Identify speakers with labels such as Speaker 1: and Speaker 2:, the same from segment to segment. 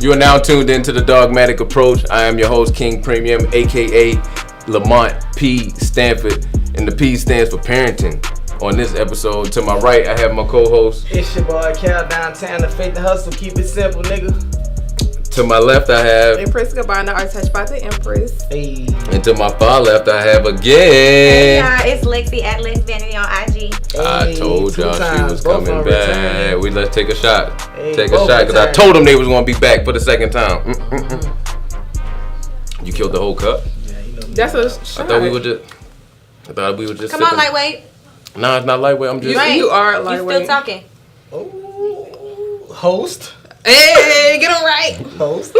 Speaker 1: You are now tuned into the Dogmatic approach. I am your host, King Premium, aka Lamont P. Stanford, and the P stands for parenting. On this episode, to my right, I have my co-host.
Speaker 2: It's your boy Cal, downtown, the faith and hustle. Keep it simple, nigga.
Speaker 1: To my left, I have
Speaker 3: EmpressGabbana, art touched by the Empress.
Speaker 2: Hey.
Speaker 1: And to my far left, I have again.
Speaker 4: Hey y'all, it's Lexi at Lex Vanity on IG.
Speaker 1: I told y'all she was coming back. Let's take a shot.
Speaker 2: Hey,
Speaker 1: take a shot, because I told them they was going to be back for the second time. You killed the whole cup?
Speaker 2: Yeah, you know.
Speaker 3: That's a shot.
Speaker 1: I thought we were just
Speaker 4: Come
Speaker 1: sipping.
Speaker 4: on, lightweight.
Speaker 1: Nah, it's not lightweight. I'm just...
Speaker 3: You are lightweight.
Speaker 4: You still talking.
Speaker 2: Oh, host.
Speaker 3: Hey, get on right.
Speaker 2: Host.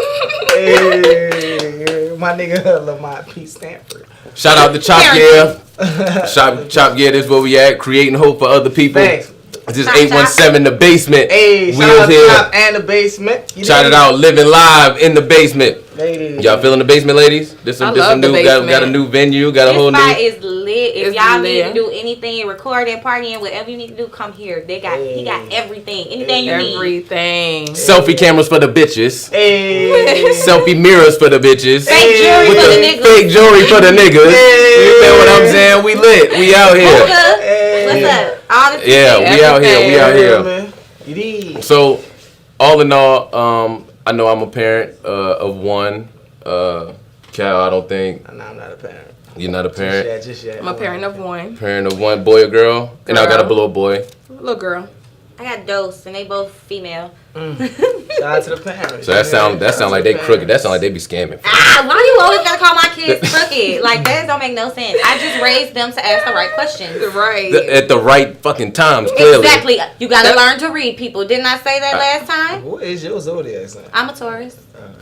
Speaker 2: Hey, my nigga Lamont P. Stanford.
Speaker 1: Shout out to Chop Gear. Chop Gear, this is where we at. Creating hope for other people.
Speaker 2: Thanks.
Speaker 1: This is 817 The Basement.
Speaker 2: Hey, shout out to Chop and the Basement.
Speaker 1: Shout it out, living live in the basement.
Speaker 2: Hey.
Speaker 1: Y'all feeling the basement, ladies? This some new. Got a new venue. Got a whole new.
Speaker 4: This spot is lit. If
Speaker 3: It's
Speaker 4: y'all
Speaker 3: lit.
Speaker 4: need to do anything, recording, partying, whatever you need to do, come here. He got everything. Anything you need.
Speaker 3: Everything.
Speaker 1: Selfie cameras for the bitches.
Speaker 2: Hey.
Speaker 1: Selfie mirrors for the bitches.
Speaker 4: Fake jewelry
Speaker 1: With
Speaker 4: for the
Speaker 1: the
Speaker 4: niggas.
Speaker 1: fake jewelry for the niggas. You know what I'm saying? We lit. We out here.
Speaker 4: What's up? All the
Speaker 1: Yeah, we out here. We out here.
Speaker 2: Man. It is.
Speaker 1: So, all in all, I know I'm a parent of one. Cal, I don't think
Speaker 2: No, I'm not a parent.
Speaker 1: you're not a parent.
Speaker 2: Just yet.
Speaker 3: I'm a parent of one.
Speaker 1: Parent of one, boy or girl? And I got a little boy.
Speaker 3: Little girl.
Speaker 4: I got Dose, and they both female.
Speaker 2: Shout out to the parents.
Speaker 1: So that sound like they crooked. That sound like they be scamming.
Speaker 4: Why you always gotta call my kids crooked? Like, that don't make no sense. I just raised them to ask the right questions.
Speaker 3: Right.
Speaker 1: At the right fucking times, clearly.
Speaker 4: Exactly. You gotta learn to read people. Didn't I say that last time?
Speaker 2: What is your zodiac sign?
Speaker 4: I'm a Taurus.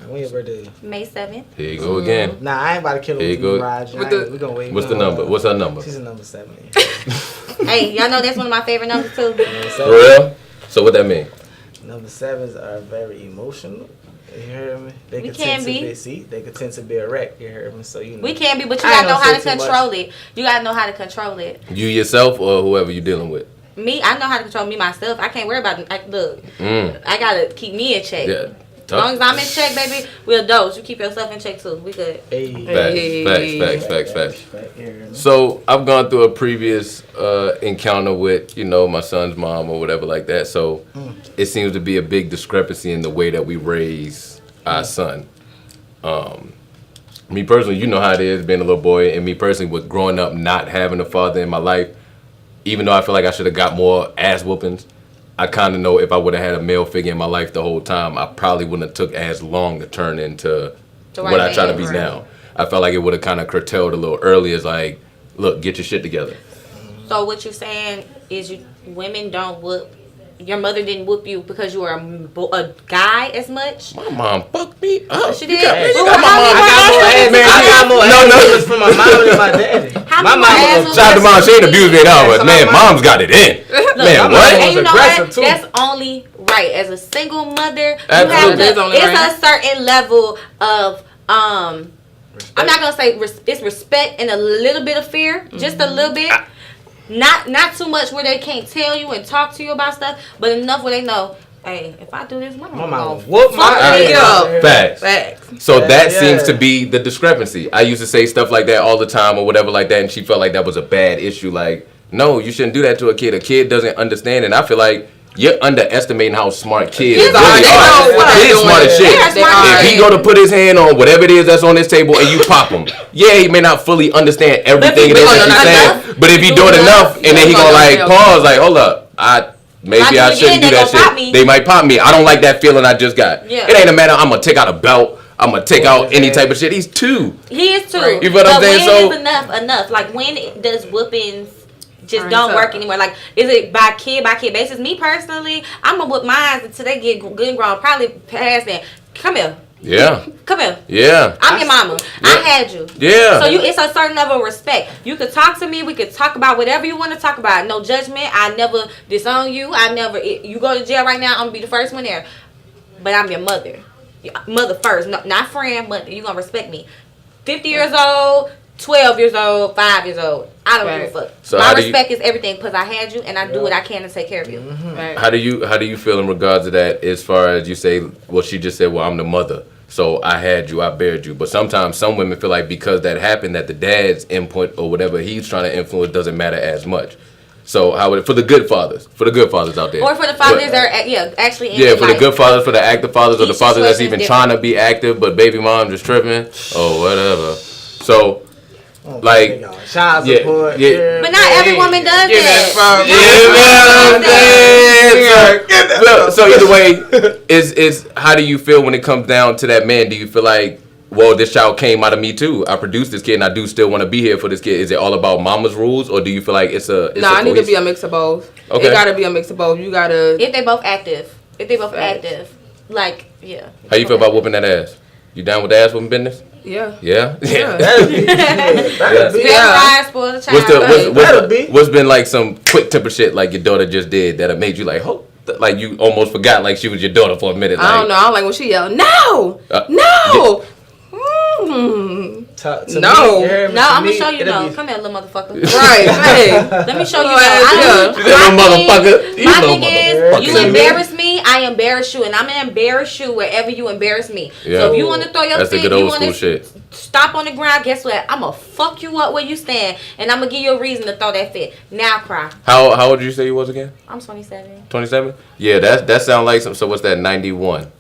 Speaker 2: When your birthday?
Speaker 4: May 7th.
Speaker 1: Here you go again.
Speaker 2: Nah, I ain't about to kill her
Speaker 1: Here
Speaker 2: with
Speaker 1: you go.
Speaker 2: you, Raj. We gonna wait.
Speaker 1: What's the number? What's her number?
Speaker 2: She's a number 7.
Speaker 4: Hey, y'all know that's one of my favorite numbers too.
Speaker 1: For real? So what that mean?
Speaker 2: Number 7s are very emotional. You heard me? They
Speaker 4: We
Speaker 2: could
Speaker 4: can
Speaker 2: tend
Speaker 4: be.
Speaker 2: to see, they could tend to be a wreck. You heard me? So you know.
Speaker 4: We can be, but you
Speaker 2: I ain't
Speaker 4: gotta know how to
Speaker 2: gonna say too
Speaker 4: control it. You gotta know how to control it.
Speaker 1: You yourself or whoever you dealing with?
Speaker 4: Me, I know how to control me myself. I can't worry about look. I gotta keep me in check.
Speaker 1: Yeah.
Speaker 4: As long as I'm in check, baby, we're adults. You keep yourself in check too. We good.
Speaker 1: Facts.
Speaker 2: You heard me?
Speaker 1: So I've gone through a previous encounter with, my son's mom or whatever like that. So it seems to be a big discrepancy in the way that we raise our son. Me personally, you know how it is being a little boy, and me personally with growing up not having a father in my life, even though I feel like I should have got more ass whoopings, I kind of know if I would have had a male figure in my life the whole time, I probably wouldn't have took as long to turn into what I try to be now. I felt like it would have kind of curtailed a little earlier. It's like, look, get your shit together.
Speaker 4: So what you're saying is women don't whoop. Your mother didn't whoop you because you were a guy as much.
Speaker 1: My mom fucked me up.
Speaker 4: She did.
Speaker 2: I got more ass from my mom than my daddy.
Speaker 4: My mom.
Speaker 1: Shout out to mom. She ain't abused me at all, but man, mom's got it in. Man, what?
Speaker 4: And you know what?
Speaker 2: Aggressive, too.
Speaker 4: That's only right. As a single mother,
Speaker 1: Absolutely.
Speaker 4: It's a certain level of I'm not gonna say it's respect and a little bit of fear, just a little bit. Not too much where they can't tell you and talk to you about stuff, but enough where they know, hey, if I do this, my mom
Speaker 2: mama
Speaker 4: gonna
Speaker 2: whoop my
Speaker 4: fuck me up.
Speaker 1: Facts. So that seems to be the discrepancy. I used to say stuff like that all the time or whatever like that, and she felt like that was a bad issue. Like, no, you shouldn't do that to a kid. A kid doesn't understand, and I feel like you're underestimating how smart kids really are. Kids smart as shit. If he go to put his hand on whatever it is that's on this table and you pop him, yeah, he may not fully understand everything it is that you're saying, but if you do it enough, and then he gonna like pause, like, hold up, maybe I shouldn't do that shit. They might pop me. I don't like that feeling I just got. It ain't a matter. I'm gonna take out a belt. I'm gonna take out any type of shit. He's 2.
Speaker 4: He is 2.
Speaker 1: You feel what I'm saying? So
Speaker 4: when is enough? Like, when does whoopings just don't work anymore? Like, is it by kid basis? Me personally, I'm gonna whip mine until they get good and grown. Probably past that. Come here.
Speaker 1: Yeah.
Speaker 4: Come here.
Speaker 1: Yeah.
Speaker 4: I'm your mama.
Speaker 1: Yeah.
Speaker 4: I had you.
Speaker 1: Yeah.
Speaker 4: So it's a certain level of respect. You could talk to me. We could talk about whatever you want to talk about. No judgment. I never disown you. You go to jail right now, I'm gonna be the first one there. But I'm your mother. Mother first. No, not friend, mother. You gonna respect me. 50 years old, 12 years old, 5 years old. I don't give a fuck.
Speaker 1: So
Speaker 4: my respect is everything because I had you and I do what I can to take care of you.
Speaker 3: Right.
Speaker 1: How do you feel in regards to that? As far as you say, well, she just said, well, I'm the mother, so I had you, I bared you. But sometimes some women feel like because that happened, that the dad's input or whatever he's trying to influence doesn't matter as much. So how would it, for the good fathers out there,
Speaker 4: or for the fathers that are actually in
Speaker 1: for the good fathers, for the active fathers, or the fathers that's even trying to be active but baby mom just tripping or whatever. So. Like,
Speaker 2: child support,
Speaker 4: but not every woman does that.
Speaker 1: So either way, is how do you feel when it comes down to that man? Do you feel like, well, this child came out of me too. I produced this kid, and I do still want to be here for this kid. Is it all about mama's rules, or do you feel like it's a?
Speaker 3: I need to be a mix of both.
Speaker 1: Okay.
Speaker 3: It gotta be a mix of both. You gotta.
Speaker 4: If they both active, like
Speaker 1: How you feel about whooping that ass? You down with the ass whooping business?
Speaker 3: Yeah.
Speaker 1: Yeah.
Speaker 2: That'll be.
Speaker 1: What's been like some quick temper shit like your daughter just did that made you like, like you almost forgot like she was your daughter for a minute?
Speaker 3: I don't know. I don't like when she yelled, no, no. No,
Speaker 4: I'm gonna show you no. Come here, little motherfucker.
Speaker 3: Right, hey.
Speaker 4: Let me show you.
Speaker 1: My
Speaker 4: thing is, you embarrass me, I embarrass you, and I'm gonna embarrass you wherever you embarrass me.
Speaker 1: Yeah.
Speaker 4: So if you want to throw your
Speaker 1: That's
Speaker 4: feet,
Speaker 1: the good
Speaker 4: you
Speaker 1: old
Speaker 4: want
Speaker 1: school
Speaker 4: to
Speaker 1: shit.
Speaker 4: Stop on the ground. Guess what? I'm gonna fuck you up where you stand, and I'm gonna give you a reason to throw that fit. Now cry.
Speaker 1: How old did you say you was again?
Speaker 4: I'm 27.
Speaker 1: 27? Yeah, that sounds like some. So what's that? 91.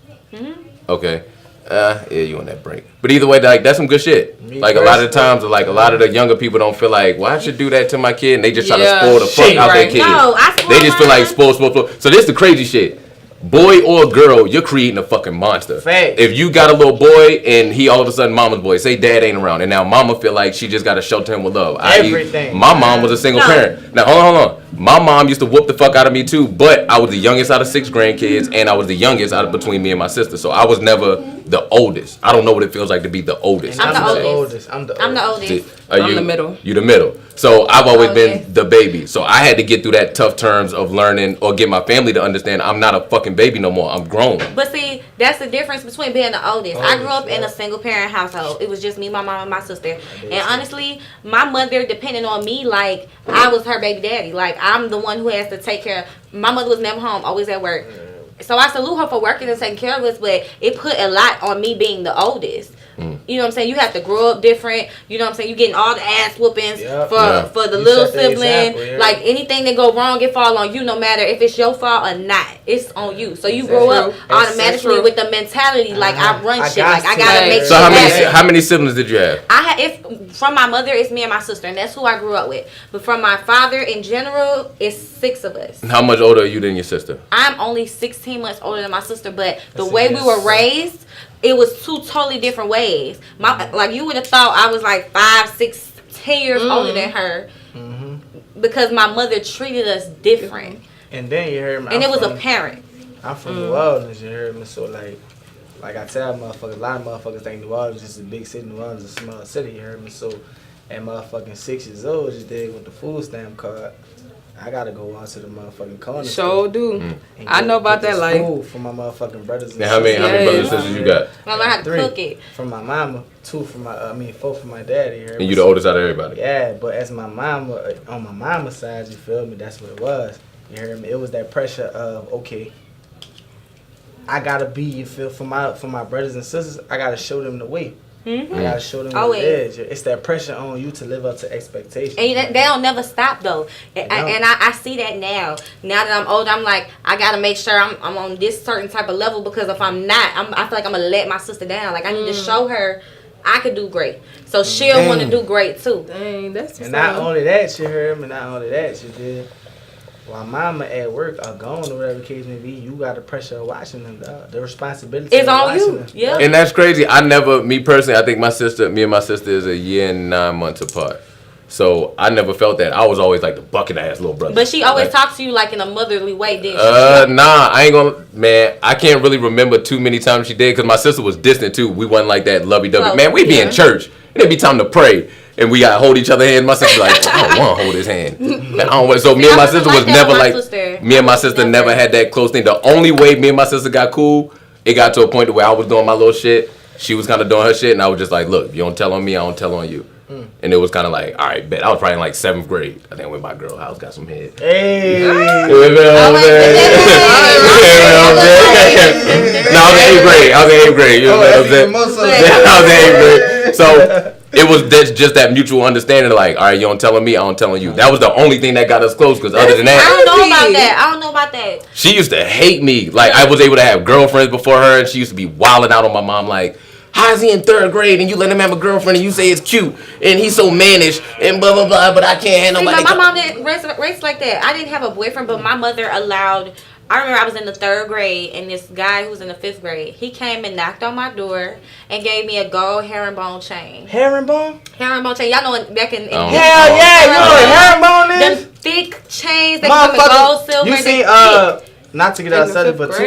Speaker 1: Okay. Yeah, you on that break. But either way, like that's some good shit. Like a lot of times, like a lot of the younger people don't feel like, well, I should do that to my kid, and they just try to spoil the fuck out their kid.
Speaker 4: No, I spoil
Speaker 1: they just feel like spoil. So this the crazy shit. Boy or girl, you're creating a fucking monster.
Speaker 2: Fact.
Speaker 1: If you got a little boy and he all of a sudden mama's boy, say dad ain't around, and now mama feel like she just got to shelter him with love.
Speaker 2: Everything.
Speaker 1: My mom was a single parent. Now hold on. My mom used to whoop the fuck out of me too, but I was the youngest out of 6 grandkids, and I was the youngest out of between me and my sister. So I was never the oldest. I don't know what it feels like to be the oldest.
Speaker 4: I'm the oldest.
Speaker 2: I'm the
Speaker 4: oldest.
Speaker 3: I'm the middle.
Speaker 1: You the middle. So I've always been the baby. So I had to get through that tough terms of learning or get my family to understand I'm not a fucking baby no more. I'm grown.
Speaker 4: But see, that's the difference between being the oldest. I grew up in a single parent household. It was just me, my mom, and my sister. And honestly, my mother depended on me like I was her baby daddy. Like I'm the one who has to take care of. My mother was never home, always at work. So I salute her for working and taking care of us, but it put a lot on me being the oldest. You know what I'm saying? You have to grow up different. You know what I'm saying? You getting all the ass whoopings for the little sibling. Like anything that go wrong, it fall on you, no matter if it's your fault or not. It's on you. So you grow up automatically with the mentality like I run shit. Like I gotta make shit happen.
Speaker 1: So how many siblings did you have?
Speaker 4: If from my mother, it's me and my sister, and that's who I grew up with. But from my father in general, it's 6 of us.
Speaker 1: How much older are you than your sister?
Speaker 4: I'm only 16 months older than my sister, but the way we were raised, it was 2 totally different ways. Like you would have thought I was like 5, 6, 10 years older than her, because my mother treated us different.
Speaker 2: And then you heard me.
Speaker 4: And it was apparent.
Speaker 2: I'm from New Orleans, you heard me. So like I tell motherfuckers, a lot of motherfuckers think New Orleans is a big city. New Orleans is a small city, you heard me. So at motherfucking 6 years old, just did with the food stamp card. I gotta go out to the motherfucking corner.
Speaker 3: Sure do. I know about that life.
Speaker 2: For my motherfucking brothers and
Speaker 1: sisters. How many brothers and sisters you got?
Speaker 4: I learned how to cook it.
Speaker 2: From my mama, 2 from my, 4 from my daddy.
Speaker 1: And you the oldest out of everybody.
Speaker 2: Yeah, but as my mama, on my mama's side, you feel me? That's what it was. You heard me? It was that pressure of, okay, I gotta be, you feel, for my brothers and sisters, I gotta show them the way. I gotta show them the edge. It's that pressure on you to live up to expectations.
Speaker 4: And they don't never stop though. And I see that now. Now that I'm older, I'm like, I gotta make sure I'm on this certain type of level, because if I'm not, I feel like I'm gonna let my sister down. Like I need to show her I could do great, so she'll want to do great too.
Speaker 3: Dang, that's
Speaker 2: and not only that, you heard me. Not only that, you did. While mama at work or gone or whatever the case may be, you got the pressure of watching them, dog. The responsibility
Speaker 4: is on you.
Speaker 2: Them.
Speaker 4: Yeah.
Speaker 1: And that's crazy. Me personally, I think me and my sister is a year and 9 months apart. So I never felt that. I was always like the bucket ass little brother.
Speaker 4: But she always talked to you like in a motherly way, didn't she?
Speaker 1: Nah, I ain't gonna, man, I can't really remember too many times she did, because my sister was distant too. We wasn't like that lovey-dovey. Man, we be in church, and it'd be time to pray. And we gotta hold each other's hand. My sister like, I don't want to hold his hand. Man, I don't want. So me and my sister was never like. Me and my sister never had that close thing. The only way me and my sister got cool, it got to a point where I was doing my little shit. She was kind of doing her shit, and I was just like, look, if you don't tell on me, I don't tell on you. And it was kind of like, all right, bet. I was probably in like 7th grade. I think I went to my girl house, got some head.
Speaker 2: Hey.
Speaker 1: You know what I'm saying? No, I was in 8th grade. I was in 8th grade. You know what I'm saying? I was in 8th grade. So it was just that mutual understanding. Like, all right, you don't telling me, I don't telling you. That was the only thing that got us close. Because other than that,
Speaker 4: I don't know about that. She
Speaker 1: used to hate me. Like, I was able to have girlfriends before her, and she used to be wilding out on my mom. Like, how is he in 3rd grade and you let him have a girlfriend and you say it's cute and he's so mannish and blah blah blah, but I can't have nobody.
Speaker 4: My mom didn't race like that. I didn't have a boyfriend, but my mother allowed. I remember I was in the 3rd grade and this guy who was in the 5th grade, he came and knocked on my door and gave me a gold herringbone chain.
Speaker 2: Herringbone?
Speaker 4: Herringbone chain. Y'all know back in
Speaker 2: hell yeah, you know what herringbone is?
Speaker 4: Them thick chains that come in gold, silver.
Speaker 2: You seen not to get outside, but 2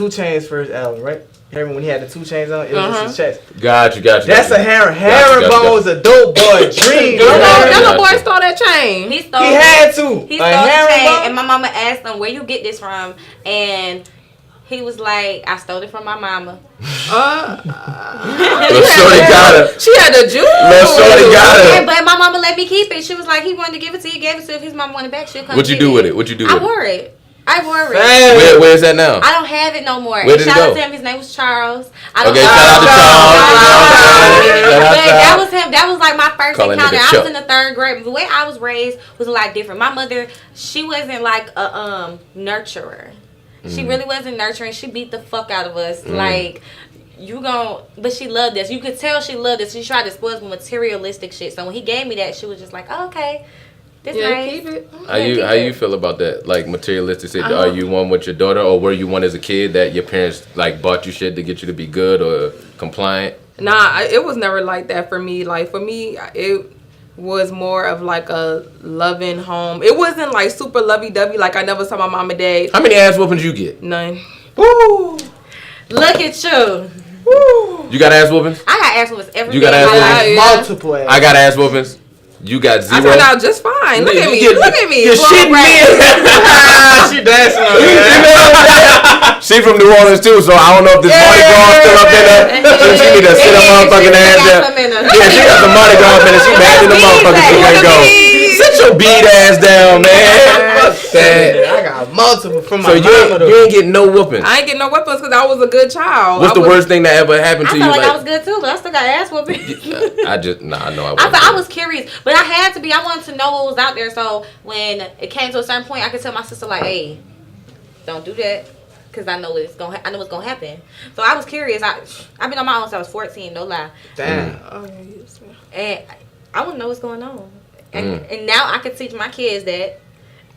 Speaker 2: Chainz first album, right? Remember when he had the 2 Chainz on? It was just his chest.
Speaker 1: Got you.
Speaker 2: That's a herringbone was a dope boy dream.
Speaker 3: That little boy stole that chain.
Speaker 4: He
Speaker 2: had to.
Speaker 4: He stole the chain, and my mama asked him, "Where you get this from?" And he was like, "I stole it from my mama."
Speaker 1: Little shorty got her.
Speaker 3: She had the juice.
Speaker 1: Little shorty got her.
Speaker 4: Yeah, but my mama let me keep it. She was like, he wanted to give it to you, gave it to you. If his mama wanted it back, she'll come.
Speaker 1: What you do with it? What you do with it?
Speaker 4: I wore it.
Speaker 1: Where is that now?
Speaker 4: I don't have it no more.
Speaker 1: Where did it go?
Speaker 4: Shout out to him. His name was Charles.
Speaker 1: Shout out to Charles.
Speaker 4: That was him. That was like my first encounter. I was in the 3rd grade. The way I was raised was a lot different. My mother, she wasn't like a nurturer. She really wasn't nurturing. She beat the fuck out of us. Like, but she loved us. You could tell she loved us. She tried to spoil us with materialistic shit. So when he gave me that, she was just like, oh, okay. This nice.
Speaker 3: Keep it.
Speaker 1: How you feel about that? Like materialistic shit? Are you one with your daughter, or were you one as a kid that your parents like bought you shit to get you to be good or compliant?
Speaker 3: Nah, it was never like that for me. Like for me, it was more of like a loving home. It wasn't like super lovey-dovey. Like I never saw my mom and dad.
Speaker 1: How many ass whoopings you get?
Speaker 3: None.
Speaker 2: Woo!
Speaker 4: Look at you.
Speaker 2: Woo!
Speaker 1: You got ass whoopings?
Speaker 4: I got ass whoopings every
Speaker 1: You got ass whoopings?
Speaker 2: Multiple ass.
Speaker 1: I got ass whoopings. You got 0.
Speaker 3: I turned out just fine. Look at me. Look at me.
Speaker 1: You're shitting me.
Speaker 2: She dancing on that.
Speaker 1: She from New Orleans too, so I don't know if this Mardi Gras still up in her. So she need to sit her motherfucking ass down. Yeah, she got some Mardi Gras in her. She mad in the motherfucker. She can't go. Sit your beat ass down, man. Fuck that.
Speaker 2: I got multiple from my
Speaker 1: mama. So you ain't getting no whoopings.
Speaker 3: I ain't getting no weapons because I was a good child.
Speaker 1: What's the worst thing that ever happened to you?
Speaker 4: I felt like I was good too, but I still got ass whoopings.
Speaker 1: I know I wasn't.
Speaker 4: I was curious, but I had to be. I wanted to know what was out there. So when it came to a certain point, I could tell my sister like, "Hey, don't do that," because I know what's gonna happen. So I was curious. I've been on my own since I was 14. No lie.
Speaker 2: Damn.
Speaker 4: And I wouldn't know what's going on. And now I can teach my kids that.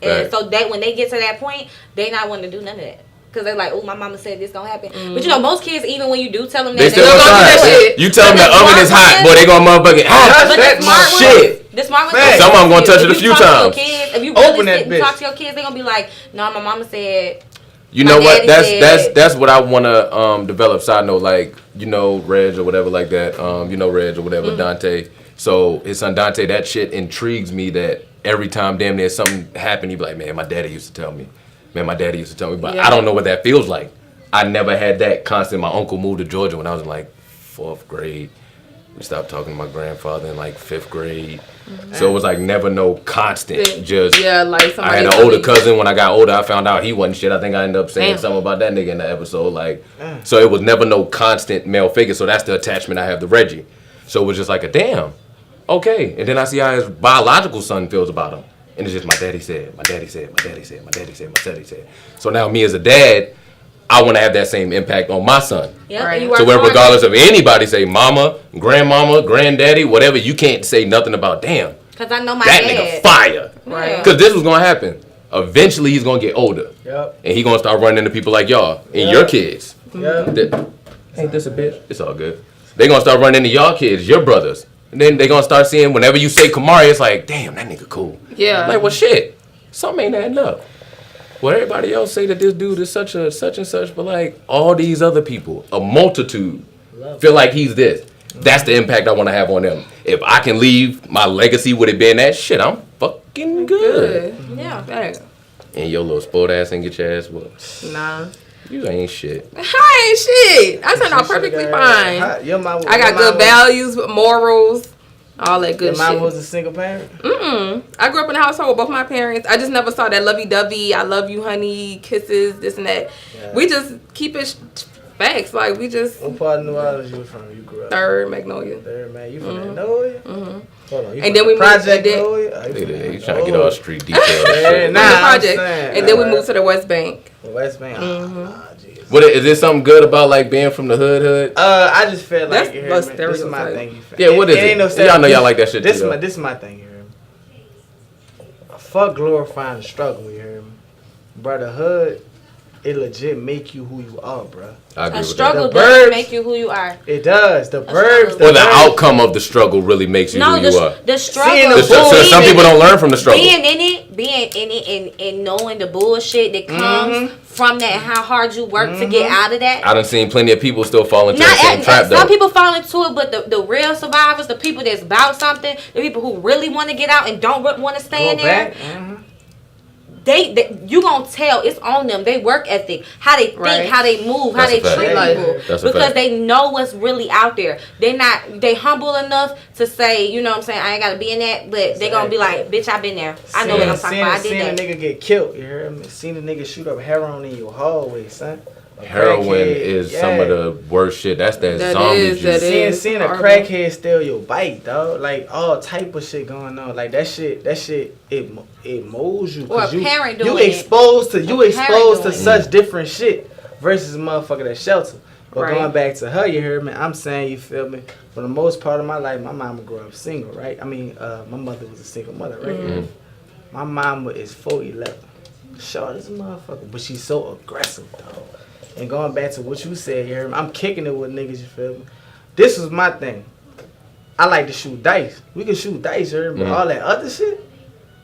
Speaker 4: And so that when they get to that point, they not wanting to do none of that. Because they're like, oh, my mama said this gonna happen. But you know, most kids, even when you do tell them that,
Speaker 1: they still gonna do that shit. You tell them the oven is hot, boy, they gonna motherfucking
Speaker 4: but the smart shit. The smart ones.
Speaker 1: Some of them gonna touch it a few times.
Speaker 4: If you really sit and talk to your kids, they gonna be like, no, my mama said.
Speaker 1: You know what? That's what I wanna develop. Side note, like Reg or whatever like that. Reg or whatever Dante. So his son Dante, that shit intrigues me. That every time damn near something happened, he be like, man, my daddy used to tell me. But I don't know what that feels like. I never had that constant. My uncle moved to Georgia when I was in like 4th grade. We stopped talking to my grandfather in like 5th grade. So it was like never no constant. Just
Speaker 3: like
Speaker 1: I had an older cousin. When I got older, I found out he wasn't shit. I think I ended up saying something about that nigga in the episode. Like, so it was never no constant male figure. So that's the attachment I have to Reggie. So it was just like a damn. Okay. And then I see how his biological son feels about him. And it's just my daddy said. So now me as a dad, I want to have that same impact on my son.
Speaker 4: Yeah,
Speaker 3: right.
Speaker 1: So where regardless of anybody say mama, grandmama, granddaddy, whatever, you can't say nothing about damn.
Speaker 4: Because I know my
Speaker 1: that
Speaker 4: dad.
Speaker 1: nigga fire.
Speaker 3: Right.
Speaker 1: Because this was going to happen. Eventually he's going to get older.
Speaker 2: Yep.
Speaker 1: And he's going to start running into people like y'all and your kids.
Speaker 2: Yep.
Speaker 1: Ain't this a bitch? It's all good. They're going to start running into y'all kids, your brothers. And then they're going to start seeing whenever you say Kamari, it's like, damn, that nigga cool.
Speaker 3: Yeah.
Speaker 1: Like, well, shit. Something ain't adding up. Well, everybody else say that this dude is such and such, but like all these other people, a multitude, feel like he's this. That's the impact I want to have on them. If I can leave my legacy with it being that shit, I'm fucking good.
Speaker 4: Yeah.
Speaker 3: Thanks.
Speaker 1: And your little sport ass ain't get your ass whooped.
Speaker 3: Nah.
Speaker 1: You ain't shit.
Speaker 3: I ain't shit. I turned out perfectly fine. I got good values, morals. all that good
Speaker 2: Your
Speaker 3: shit.
Speaker 2: mom was a single parent?
Speaker 3: I grew up in a household with both my parents. I just never saw that lovey-dovey, I love you, honey, kisses, this and that.
Speaker 2: Yeah.
Speaker 3: We just keep it facts. Like, we just...
Speaker 2: What part of New Orleans you from? You grew up?
Speaker 3: Third Magnolia.
Speaker 2: Third, man. You from Magnolia? Hold on. You
Speaker 3: And then we moved
Speaker 2: Project
Speaker 3: to the-
Speaker 2: Magnolia? Oh, you
Speaker 1: Look
Speaker 2: from
Speaker 1: at that. He's trying to get all street details. and
Speaker 2: Yeah,
Speaker 1: shit.
Speaker 2: nah,
Speaker 3: The
Speaker 2: I'm
Speaker 3: project.
Speaker 2: saying,
Speaker 3: And then we moved to the West Bank.
Speaker 2: West Bank. Jesus.
Speaker 1: What is there something good about like being from the hood?
Speaker 2: I just feel like
Speaker 3: That's
Speaker 2: you
Speaker 3: a
Speaker 2: hear me. This is my
Speaker 3: stereotype.
Speaker 2: thing. You feel
Speaker 1: Yeah, what is
Speaker 2: ain't
Speaker 1: it?
Speaker 2: no
Speaker 1: Y'all know y'all like that shit
Speaker 2: This
Speaker 1: too, though.
Speaker 2: is my thing. You hear me? Fuck glorifying the struggle. You hear me? Bro, the hood, it legit make you who you are, bro.
Speaker 1: I agree
Speaker 4: A
Speaker 1: with
Speaker 4: struggle
Speaker 2: The
Speaker 4: doesn't
Speaker 2: birds-
Speaker 4: make you who you are.
Speaker 2: It does. The
Speaker 4: struggle.
Speaker 2: burbs.
Speaker 1: that. Or the outcome of the struggle really makes you
Speaker 4: No,
Speaker 1: who you are.
Speaker 4: the struggle.
Speaker 2: Seeing the
Speaker 1: So some people don't learn from the struggle.
Speaker 4: Being in it, and knowing the bullshit that comes from that, and how hard you work to get out of that.
Speaker 1: I done seen plenty of people still fall into
Speaker 4: Not
Speaker 1: that same trap though.
Speaker 4: some people fall into it, but the real survivors, the people that's about something, the people who really want to get out and don't want to stay in
Speaker 2: Go
Speaker 4: there,
Speaker 2: back.
Speaker 4: they you gonna tell it's on them. They work ethic, how they think,
Speaker 3: Right.
Speaker 4: how they move,
Speaker 1: That's
Speaker 4: how
Speaker 1: a
Speaker 4: they
Speaker 1: fact.
Speaker 4: treat
Speaker 2: Yeah.
Speaker 4: people,
Speaker 1: That's a
Speaker 4: because
Speaker 1: fact.
Speaker 4: they know what's really out there. They humble enough to say, you know what I'm saying, I ain't gotta be in that, but they gonna be like, bitch, I've been there. I know what I'm talking about. I
Speaker 2: Seeing
Speaker 4: did
Speaker 2: a
Speaker 4: that.
Speaker 2: nigga get killed, you hear me? Seeing a nigga shoot up heroin in your hallway, son. A
Speaker 1: Heroin
Speaker 2: crackhead,
Speaker 1: is some of the worst shit. That's that
Speaker 3: That
Speaker 1: zombie
Speaker 3: is,
Speaker 1: juice.
Speaker 3: that is.
Speaker 2: Seeing a
Speaker 3: horrible.
Speaker 2: crackhead steal your bike, dog. Like all type of shit going on. Like that shit, it molds you.
Speaker 4: Or a
Speaker 2: 'cause you
Speaker 4: parent
Speaker 2: you
Speaker 4: doing it.
Speaker 2: exposed to
Speaker 4: A parent doing it.
Speaker 2: such different shit versus a motherfucker that shelter. But
Speaker 3: Right.
Speaker 2: going back to her, you heard me. I'm saying, you feel me. For the most part of my life, my mama grew up single, right? I mean, my mother was a single mother, right? My mama is 4'11", short as a motherfucker, but she's so aggressive, dog. And going back to what you said, you heard me? I'm kicking it with niggas, you feel me? This was my thing. I like to shoot dice. We can shoot dice, you heard me? But all that other shit,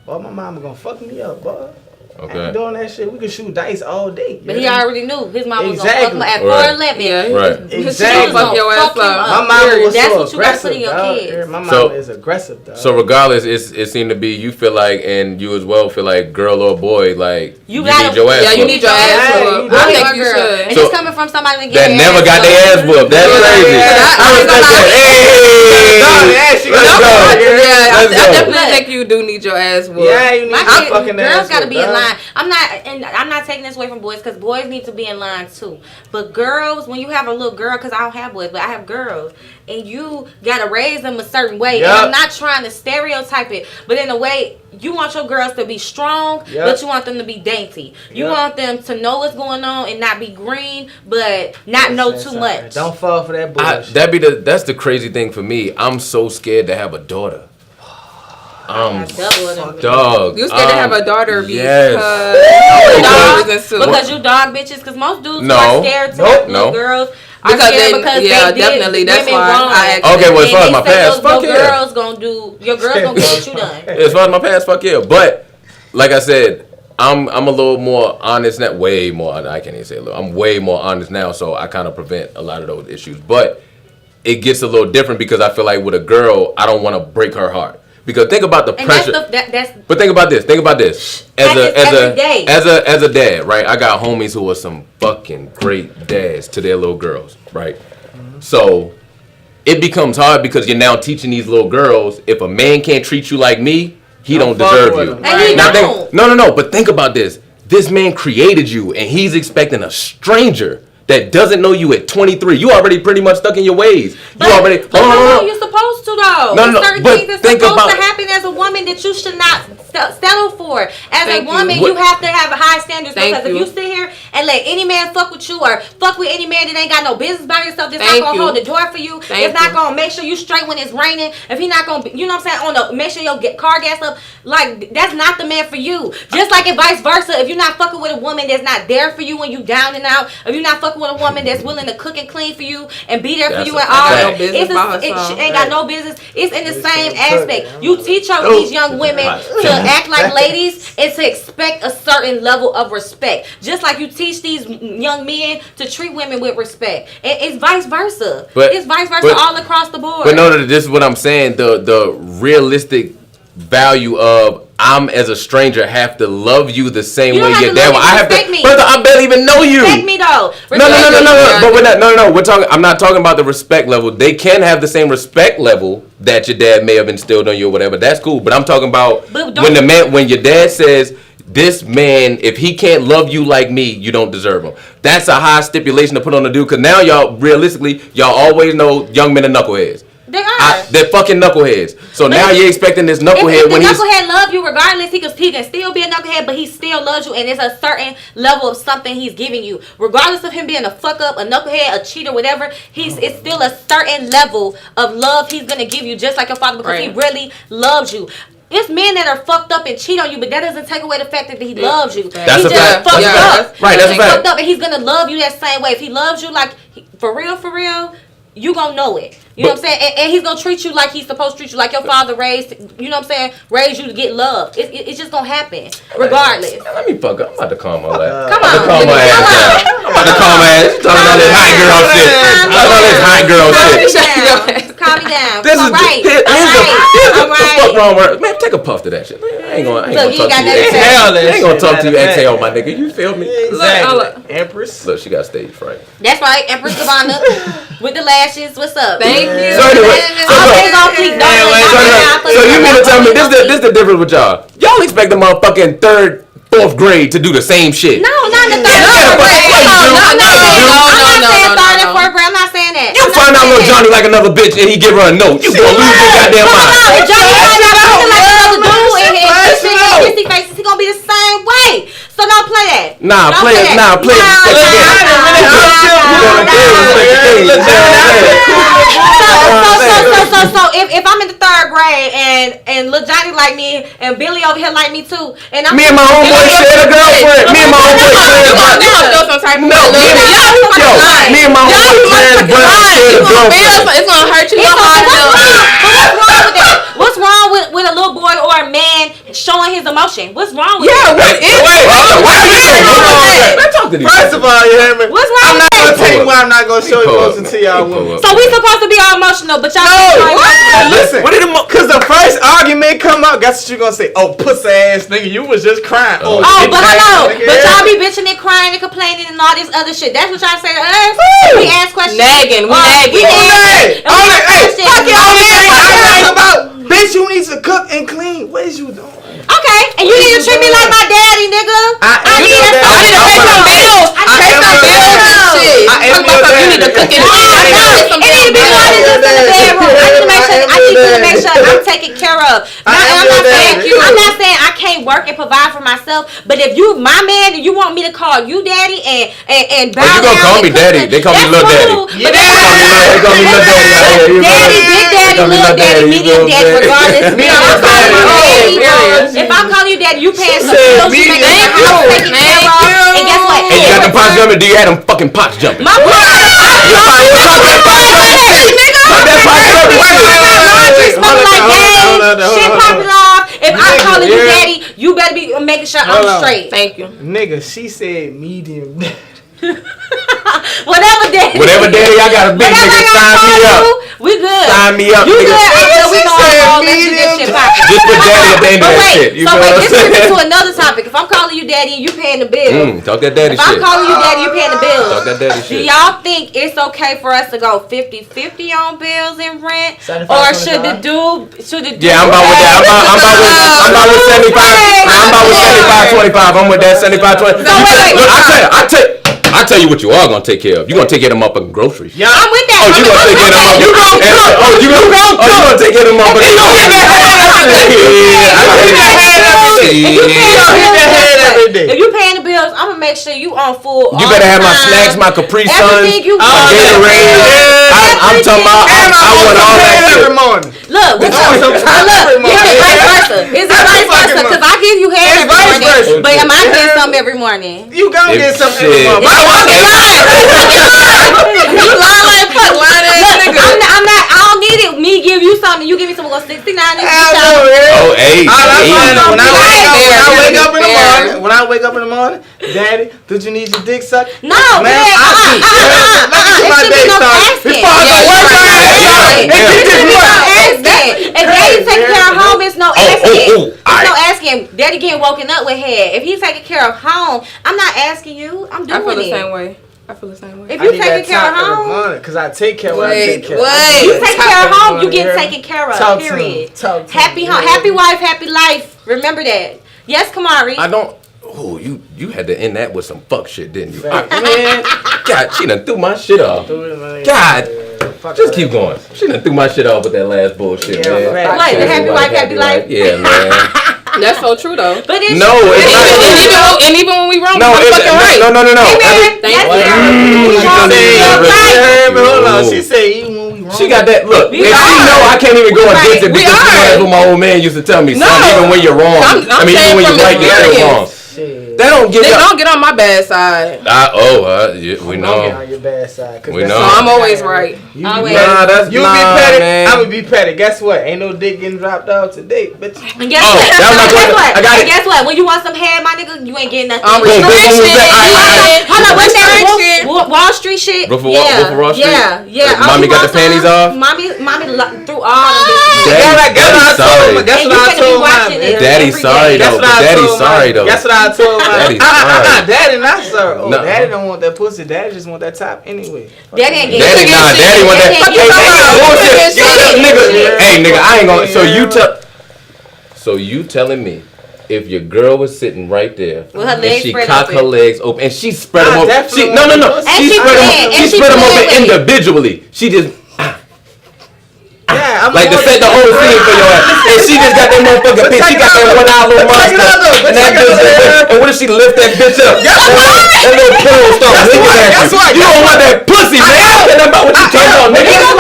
Speaker 2: boy, my mama gonna fuck me up, boy. I
Speaker 1: Okay.
Speaker 2: ain't doing that shit. We can shoot dice all day.
Speaker 4: But
Speaker 2: you
Speaker 4: he
Speaker 2: heard me?
Speaker 4: already knew his mom was
Speaker 2: Exactly.
Speaker 4: gonna fuck him at
Speaker 1: Right.
Speaker 4: 4'11".
Speaker 3: Yeah,
Speaker 1: Right.
Speaker 2: Exactly.
Speaker 3: Fuck your ass up.
Speaker 2: My mama was
Speaker 4: That's
Speaker 2: so
Speaker 4: what you gotta put
Speaker 2: aggressive,
Speaker 4: in your
Speaker 2: dog.
Speaker 4: kids.
Speaker 2: My mama
Speaker 1: So-
Speaker 2: is aggressive, dog.
Speaker 1: So regardless, it seemed to be you feel like, and you as well feel like, girl or boy, like
Speaker 4: You
Speaker 1: need
Speaker 4: gotta-
Speaker 1: your ass.
Speaker 3: Yeah, you
Speaker 1: whooped.
Speaker 3: need your ass
Speaker 2: Hey,
Speaker 3: whooped.
Speaker 2: you
Speaker 3: I
Speaker 2: know
Speaker 3: think
Speaker 2: what,
Speaker 3: you
Speaker 4: girl.
Speaker 3: should.
Speaker 4: And
Speaker 1: So-
Speaker 4: it's coming from somebody that
Speaker 1: that never got their ass whooped. That's
Speaker 3: Yeah,
Speaker 1: crazy.
Speaker 3: yeah.
Speaker 1: I respect that. Hey, let's go.
Speaker 3: Yeah,
Speaker 1: Let's
Speaker 3: I
Speaker 1: go.
Speaker 3: definitely think you do need your ass whooped.
Speaker 2: Yeah, you need
Speaker 4: My
Speaker 2: your
Speaker 4: kids,
Speaker 2: fucking
Speaker 4: girls
Speaker 2: ass
Speaker 4: gotta
Speaker 2: whooped,
Speaker 4: be in
Speaker 2: dog.
Speaker 4: line. I'm not taking this away from boys because boys need to be in line too. But girls, when you have a little girl, because I don't have boys, but I have girls, and you gotta raise them a certain way.
Speaker 2: Yup.
Speaker 4: And I'm not trying to stereotype it, but in a way, you want your girls to be strong,
Speaker 2: Yup.
Speaker 4: but you want them to be dainty. You
Speaker 2: Yup.
Speaker 4: want them to know what's going on and not be green, but not know too much.
Speaker 2: Don't fall for that bullshit.
Speaker 1: That's the crazy thing for me. I'm so scared to have a daughter.
Speaker 4: Double of them.
Speaker 1: Dog.
Speaker 3: You scared to have a daughter
Speaker 1: yes.
Speaker 4: Because you dog bitches, because most dudes
Speaker 1: No.
Speaker 4: are scared to
Speaker 2: Nope.
Speaker 4: have little
Speaker 1: No.
Speaker 4: girls. Are
Speaker 3: Because
Speaker 4: scared
Speaker 3: they-
Speaker 4: because
Speaker 3: yeah,
Speaker 4: they did
Speaker 3: definitely. That's
Speaker 4: women
Speaker 3: why
Speaker 4: wrong.
Speaker 3: I asked
Speaker 1: Okay, well, as far as
Speaker 4: And
Speaker 1: my
Speaker 4: they say
Speaker 1: past, fuck
Speaker 4: your
Speaker 1: yeah.
Speaker 4: girls gonna do what you done.
Speaker 1: As far as my past, fuck yeah. But like I said, I'm a little more honest now. Way more. I can't even say a little. I'm way more honest now, so I kind of prevent a lot of those issues. But it gets a little different because I feel like with a girl, I don't want to break her heart. Because think about the
Speaker 4: And
Speaker 1: pressure.
Speaker 4: that's
Speaker 1: But think about this. Think about this.
Speaker 4: every day.
Speaker 1: As a dad, right? I got homies who are some fucking great dads to their little girls, right? So it becomes hard because you're now teaching these little girls, if a man can't treat you like me, he don't
Speaker 2: Don't fuck
Speaker 1: deserve
Speaker 2: with
Speaker 1: you.
Speaker 2: him.
Speaker 4: And he
Speaker 1: Now
Speaker 4: don't.
Speaker 1: no. But think about this. This man created you, and he's expecting a stranger that doesn't know you at 23. You already pretty much stuck in your ways.
Speaker 4: But
Speaker 1: Hold on.
Speaker 4: you're supposed to though.
Speaker 1: No, no,
Speaker 4: Certain
Speaker 1: but
Speaker 4: things that's
Speaker 1: think
Speaker 4: supposed
Speaker 1: about-
Speaker 4: to happen as a woman that you should not settle for. As
Speaker 3: Thank
Speaker 4: a
Speaker 3: you.
Speaker 4: woman,
Speaker 1: What-
Speaker 4: you have to have high standards
Speaker 3: Thank
Speaker 4: because
Speaker 3: you.
Speaker 4: if you sit here and let any man fuck with you or fuck with any man that ain't got no business by yourself, that's
Speaker 3: Thank
Speaker 4: not gonna
Speaker 3: you.
Speaker 4: hold the door for you.
Speaker 3: Thank
Speaker 4: It's not
Speaker 3: you.
Speaker 4: gonna make sure you straight when it's raining. If he not gonna, you know what I'm saying, make sure your car gas up. Like that's not the man for you. Just like and vice versa. If you're not fucking with a woman that's not there for you when you down and out, if you're not fucking with a woman that's willing to cook and clean for you and be there
Speaker 1: That's
Speaker 4: for you
Speaker 1: a
Speaker 4: and all,
Speaker 1: fact.
Speaker 3: No business
Speaker 4: it's
Speaker 3: by
Speaker 4: a, it
Speaker 3: herself.
Speaker 4: ain't got no business. It's in the
Speaker 2: It's
Speaker 4: same
Speaker 2: still cooking.
Speaker 4: aspect. You teach these young women to act like ladies and to expect a certain level of respect. Just like you teach these young men to treat women with respect. It's vice versa.
Speaker 1: But-
Speaker 4: It's vice versa
Speaker 1: but-
Speaker 4: all across the board.
Speaker 1: But no, this is what I'm saying. The realistic value of I'm as a stranger have to love you the same
Speaker 4: You
Speaker 1: way
Speaker 4: don't
Speaker 1: your
Speaker 4: have to
Speaker 1: dad.
Speaker 4: love me,
Speaker 1: I have
Speaker 4: respect
Speaker 1: to.
Speaker 4: me.
Speaker 1: Brother, I barely even know you.
Speaker 4: Respect me though.
Speaker 1: No. But we're not. No. We're talking. I'm not talking about the respect level. They can have the same respect level that your dad may have instilled on you or whatever. That's cool. But I'm talking about when your dad says, this man, if he can't love you like me, you don't deserve him. That's a high stipulation to put on the dude. Because now y'all, realistically, y'all always know young men are knuckleheads.
Speaker 4: They are.
Speaker 1: They're fucking knuckleheads. So but now you're expecting this knucklehead
Speaker 4: when he's... If the knucklehead love you regardless, he can still be a knucklehead, but he still loves you. And it's a certain level of something he's giving you. Regardless of him being a fuck up, a knucklehead, a cheater, whatever, it's still a certain level of love he's going to give you, just like your father, because he really loves you. There's men that are fucked up and cheat on you, but that doesn't take away the fact that he loves you.
Speaker 1: That's a fact.
Speaker 4: Fucked up.
Speaker 1: Right, that's a fact.
Speaker 4: Fucked up, and he's gonna love you that same way. If he loves you, like for real, you gonna know it. You know what I'm saying? And he's gonna treat you like he's supposed to treat you, like your father raised. You know what I'm saying? Raised you to get love. It's just gonna happen, regardless.
Speaker 1: Let me fuck up. I'm about to calm my ass.
Speaker 4: Come on.
Speaker 1: I'm about to calm my ass. You talking all this hot girl shit. All this hot girl shit.
Speaker 4: Calm me down.
Speaker 1: This is
Speaker 4: all right.
Speaker 1: Fuck wrong word. Man, take a puff to that shit. I ain't gonna talk to you. I ain't gonna talk to you exhale, my nigga. You feel me?
Speaker 2: Exactly. Empress.
Speaker 1: Look, she got stage fright.
Speaker 4: That's right, EmpressGabbana with the lashes. What's up?
Speaker 3: Thank you.
Speaker 1: So anyway,
Speaker 4: Always on fleek.
Speaker 1: So you mean to tell me this the difference with y'all? Y'all expect the motherfucking 3rd, 4th grade to do the same shit?
Speaker 4: No, not in the 3rd and 4th grade. I'm not saying 3rd and 4th grade. I'm not saying that.
Speaker 1: You find out little Johnny like another bitch and he give her a note. You gonna lose your goddamn mind.
Speaker 4: Johnny find out like another dude in his kissy faces. He gonna be the same way. So don't play that. Play it. So if I'm in the 3rd grade and Lil Johnny like me and Billy over here like me too, and I'm
Speaker 1: me and my homeboy share a girlfriend. Me and my homeboy share a girlfriend. Me and my homeboy share a girlfriend.
Speaker 3: It's gonna hurt you.
Speaker 4: What's wrong with a little boy or a man showing his emotion? What's wrong with
Speaker 1: that?
Speaker 2: First of all, you hear me?
Speaker 4: What's wrong
Speaker 2: I'm not going to tell you why I'm not going to show emotion to y'all women.
Speaker 4: So we supposed to be all emotional, but y'all
Speaker 2: listen, because the first argument come up, guess what you going to say? Oh, pussy ass nigga, you was just crying.
Speaker 4: But y'all be bitching and crying and complaining and all this other shit. That's what y'all say to us? We ask questions.
Speaker 3: Nagging. We
Speaker 2: Hey, fuck y'all, man. About bitch, you need to cook and clean. What is you doing?
Speaker 4: Okay, and you need to treat me like my daddy, nigga.
Speaker 3: I need to pay some bills. Pay some bills and shit. You need to cook and clean.
Speaker 4: It need to be more than just in the bedroom. I need to make sure I'm taken care of. I'm not saying I can't work and provide for myself, but if you my man and you want me to call you daddy and bow down,
Speaker 1: you gonna call me daddy? They call me little daddy.
Speaker 4: They call me little daddy. Daddy, big daddy, little daddy, medium daddy, regardless. If I'm calling you daddy, you paying some bills, you make the house taken care of, and guess what?
Speaker 1: And you got them pots jumping? Do you have them fucking pots jumping?
Speaker 4: My pots shit popping off. If I'm calling you daddy, you better be making sure I'm straight.
Speaker 3: Thank you.
Speaker 2: Nigga, she said medium.
Speaker 4: Whatever daddy
Speaker 1: I got a big nigga, sign me up.
Speaker 4: We good.
Speaker 1: Sign me up.
Speaker 4: You
Speaker 1: nigga.
Speaker 4: good until we know all this shit popping.
Speaker 1: Just put daddy at the end of that shit.
Speaker 4: This brings me to another topic. If I'm calling you daddy and you paying the bill.
Speaker 1: Talk that daddy shit.
Speaker 4: If I'm calling you daddy, you paying the bills.
Speaker 1: Talk that daddy shit.
Speaker 4: Do y'all think it's okay for us to go 50-50 on bills and rent? Or should the dude
Speaker 1: Yeah, I'm about with that. I'm about with 75. I'm about with 75-25. I'm with that 75-20. Look, I tell you what you are gonna take care of. You gonna take care of them motherfucking groceries.
Speaker 4: Yeah, I'm with that.
Speaker 1: You gonna take care of them. You gonna take care of them motherfucking.
Speaker 4: If you paying the bills, I'm gonna make sure you on full.
Speaker 1: You better have my snacks, my Capri Suns, my Gatorade. I'm talking about. I want all that shit
Speaker 2: every morning.
Speaker 4: Look, is it vice versa? Is it vice versa? Because I give you hair every morning, but am I getting something every morning?
Speaker 2: You gonna get something every morning.
Speaker 3: You lying like fuck, lying ass nigga.
Speaker 4: I don't need it. Me give you something, you give me something. Go 69.
Speaker 2: When I wake up in the morning, Daddy, did you need your dick sucked?
Speaker 4: No,
Speaker 2: man.
Speaker 4: It should be no asking. If daddy taking care of home, it's no asking. It's
Speaker 1: Alright.
Speaker 4: no asking. Daddy getting woken up with head. If he's taking care of home, I'm not asking you. I'm doing
Speaker 3: I feel the
Speaker 4: it.
Speaker 3: same way. I feel the same way.
Speaker 4: If you taking care of home,
Speaker 2: because I take care of what I take care of.
Speaker 4: you taking care of home, you getting taken care of.
Speaker 2: Talk
Speaker 4: Period.
Speaker 2: to
Speaker 4: Happy home, happy wife, happy life. Remember that. Yes, Kamari.
Speaker 1: I don't. Oh, you had to end that with some fuck shit, didn't you?
Speaker 2: Fact.
Speaker 1: Man, God, she done threw my shit off. God,
Speaker 2: Fuck
Speaker 1: just
Speaker 2: all
Speaker 1: keep
Speaker 2: that.
Speaker 1: going. She done threw my shit off with that last bullshit,
Speaker 2: Yeah,
Speaker 1: man.
Speaker 2: fact.
Speaker 4: What, the happy wife, happy life?
Speaker 1: Yeah, man.
Speaker 3: That's so true though.
Speaker 4: But it's
Speaker 1: No, it's not.
Speaker 3: And even when we wrong,
Speaker 1: No,
Speaker 3: I'm
Speaker 1: it's
Speaker 3: fucking right.
Speaker 1: no.
Speaker 4: Amen.
Speaker 3: Thank
Speaker 4: Yes,
Speaker 3: you.
Speaker 4: we wrong,
Speaker 1: She
Speaker 4: we
Speaker 1: done
Speaker 4: right.
Speaker 2: Hold on.
Speaker 1: Ooh.
Speaker 2: She said even when we wrong.
Speaker 1: She got that look.
Speaker 4: We
Speaker 1: And she
Speaker 4: are.
Speaker 1: know I can't even go
Speaker 4: We
Speaker 1: against it
Speaker 4: right.
Speaker 1: because
Speaker 3: We
Speaker 1: that's
Speaker 3: are.
Speaker 1: what my old man used to tell me. Son,
Speaker 3: No.
Speaker 1: even when you're wrong,
Speaker 3: I'm
Speaker 1: even
Speaker 3: saying
Speaker 1: when you're
Speaker 3: from
Speaker 1: right, you're still wrong.
Speaker 3: experience.
Speaker 2: Shit.
Speaker 1: They don't give
Speaker 3: They
Speaker 1: up.
Speaker 3: don't get on my bad side.
Speaker 1: Yeah, we
Speaker 2: Don't get
Speaker 1: know.
Speaker 2: on your bad side. 'Cause
Speaker 1: We
Speaker 2: that's
Speaker 1: know.
Speaker 2: all
Speaker 3: So I'm
Speaker 2: that
Speaker 3: always
Speaker 2: matters.
Speaker 3: right.
Speaker 2: You
Speaker 4: Always.
Speaker 2: be petty.
Speaker 1: Nah, that's
Speaker 2: you
Speaker 1: nah,
Speaker 2: be petty.
Speaker 1: man.
Speaker 2: I'm gonna be petty. Guess what? Ain't no dick getting dropped off today, bitch.
Speaker 4: And guess
Speaker 1: Oh,
Speaker 4: what?
Speaker 1: that was my
Speaker 4: And guess
Speaker 1: question.
Speaker 4: what?
Speaker 1: I got
Speaker 4: And
Speaker 1: it.
Speaker 4: guess what? When you want some head, my nigga, you ain't getting nothing.
Speaker 1: Boom, boom, boom,
Speaker 3: Restriction.
Speaker 1: boom, boom.
Speaker 4: Hold on, what's that?
Speaker 3: Restriction.
Speaker 4: Wall Street shit?
Speaker 1: Wolf of Wall Street?
Speaker 4: Yeah.
Speaker 1: Mommy
Speaker 4: you
Speaker 1: got
Speaker 4: want
Speaker 1: the panties
Speaker 4: some?
Speaker 1: off?
Speaker 4: Mommy threw all them bitches.
Speaker 1: Daddy's sorry.
Speaker 2: Guess
Speaker 4: And
Speaker 2: what
Speaker 4: you
Speaker 2: I
Speaker 4: finna be
Speaker 2: told
Speaker 4: watching
Speaker 2: mine.
Speaker 4: it
Speaker 1: Daddy's
Speaker 4: every
Speaker 1: sorry,
Speaker 4: day.
Speaker 1: though.
Speaker 2: That's what I
Speaker 1: Daddy's
Speaker 2: told
Speaker 1: sorry,
Speaker 2: mine.
Speaker 1: though.
Speaker 2: That's what I told mine.
Speaker 1: Daddy's sorry.
Speaker 2: Daddy not sorry. Oh,
Speaker 1: No.
Speaker 2: Daddy don't want that pussy. Daddy just want that top anyway.
Speaker 4: Daddy ain't getting
Speaker 1: Daddy,
Speaker 4: shit.
Speaker 1: nah, Daddy want that.
Speaker 4: Daddy
Speaker 1: Hey,
Speaker 4: ain't getting
Speaker 1: hey, bullshit.
Speaker 4: shit.
Speaker 1: Nigga, hey, nigga, I ain't gonna.
Speaker 2: Yeah.
Speaker 1: So you telling me if your girl was sitting right there
Speaker 4: With her
Speaker 1: and
Speaker 4: legs
Speaker 1: she
Speaker 4: spread
Speaker 1: cocked her
Speaker 4: open.
Speaker 1: legs open and she spread them
Speaker 2: I
Speaker 1: open?
Speaker 2: definitely
Speaker 1: She, no.
Speaker 2: want to
Speaker 4: And
Speaker 1: She
Speaker 4: she
Speaker 1: spread them.
Speaker 4: playing, and
Speaker 1: She
Speaker 4: she
Speaker 1: spread them
Speaker 4: playing
Speaker 1: open
Speaker 4: with it.
Speaker 1: individually. She just.
Speaker 2: Yeah, I'm
Speaker 1: Like to set the whole scene for your ass. And she just got that motherfucking bitch. She got that 1 hour little monster. And that bitch, and what if she lift that bitch up? That little pillow start licking at
Speaker 2: Guess
Speaker 1: you.
Speaker 2: what?
Speaker 1: You don't want that pussy, man. I don't care about what you talking about, nigga. You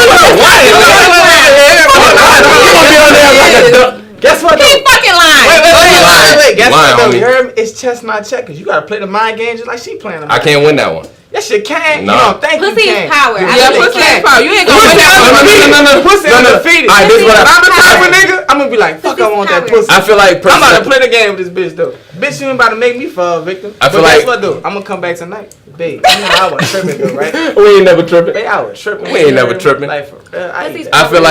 Speaker 1: gonna be on there like a duck.
Speaker 2: Guess what?
Speaker 4: Keep fucking lying.
Speaker 2: Wait. Guess
Speaker 1: Lying,
Speaker 2: what? Though?
Speaker 1: homie.
Speaker 2: You heard me? It's chestnut checkers. You gotta play the mind games just like she playing them.
Speaker 1: I can't win that one.
Speaker 2: That shit can't.
Speaker 1: Nah.
Speaker 2: You don't think
Speaker 4: Pussy
Speaker 2: you
Speaker 4: is
Speaker 2: can.
Speaker 4: power.
Speaker 2: You
Speaker 4: I
Speaker 3: Yeah,
Speaker 2: really
Speaker 3: pussy
Speaker 2: can't.
Speaker 3: is power. You ain't gonna
Speaker 2: Pussy
Speaker 3: win that one.
Speaker 2: No. Pussy undefeated.
Speaker 1: Alright, this is what
Speaker 2: If I'm the type of
Speaker 1: I.
Speaker 2: nigga, I'm gonna be like, fuck, I want that
Speaker 4: Pussy's
Speaker 2: pussy.
Speaker 1: I feel like
Speaker 2: I'm about to
Speaker 1: person.
Speaker 2: play the game with this bitch though. Bitch, you ain't about to make me fall victim.
Speaker 1: I feel
Speaker 2: but
Speaker 1: like-
Speaker 2: guess what though? I'm gonna come back tonight, babe. You know I was tripping though, right?
Speaker 1: We ain't never tripping.
Speaker 2: Babe, I was tripping.
Speaker 1: We ain't never tripping.
Speaker 2: Like,
Speaker 1: I feel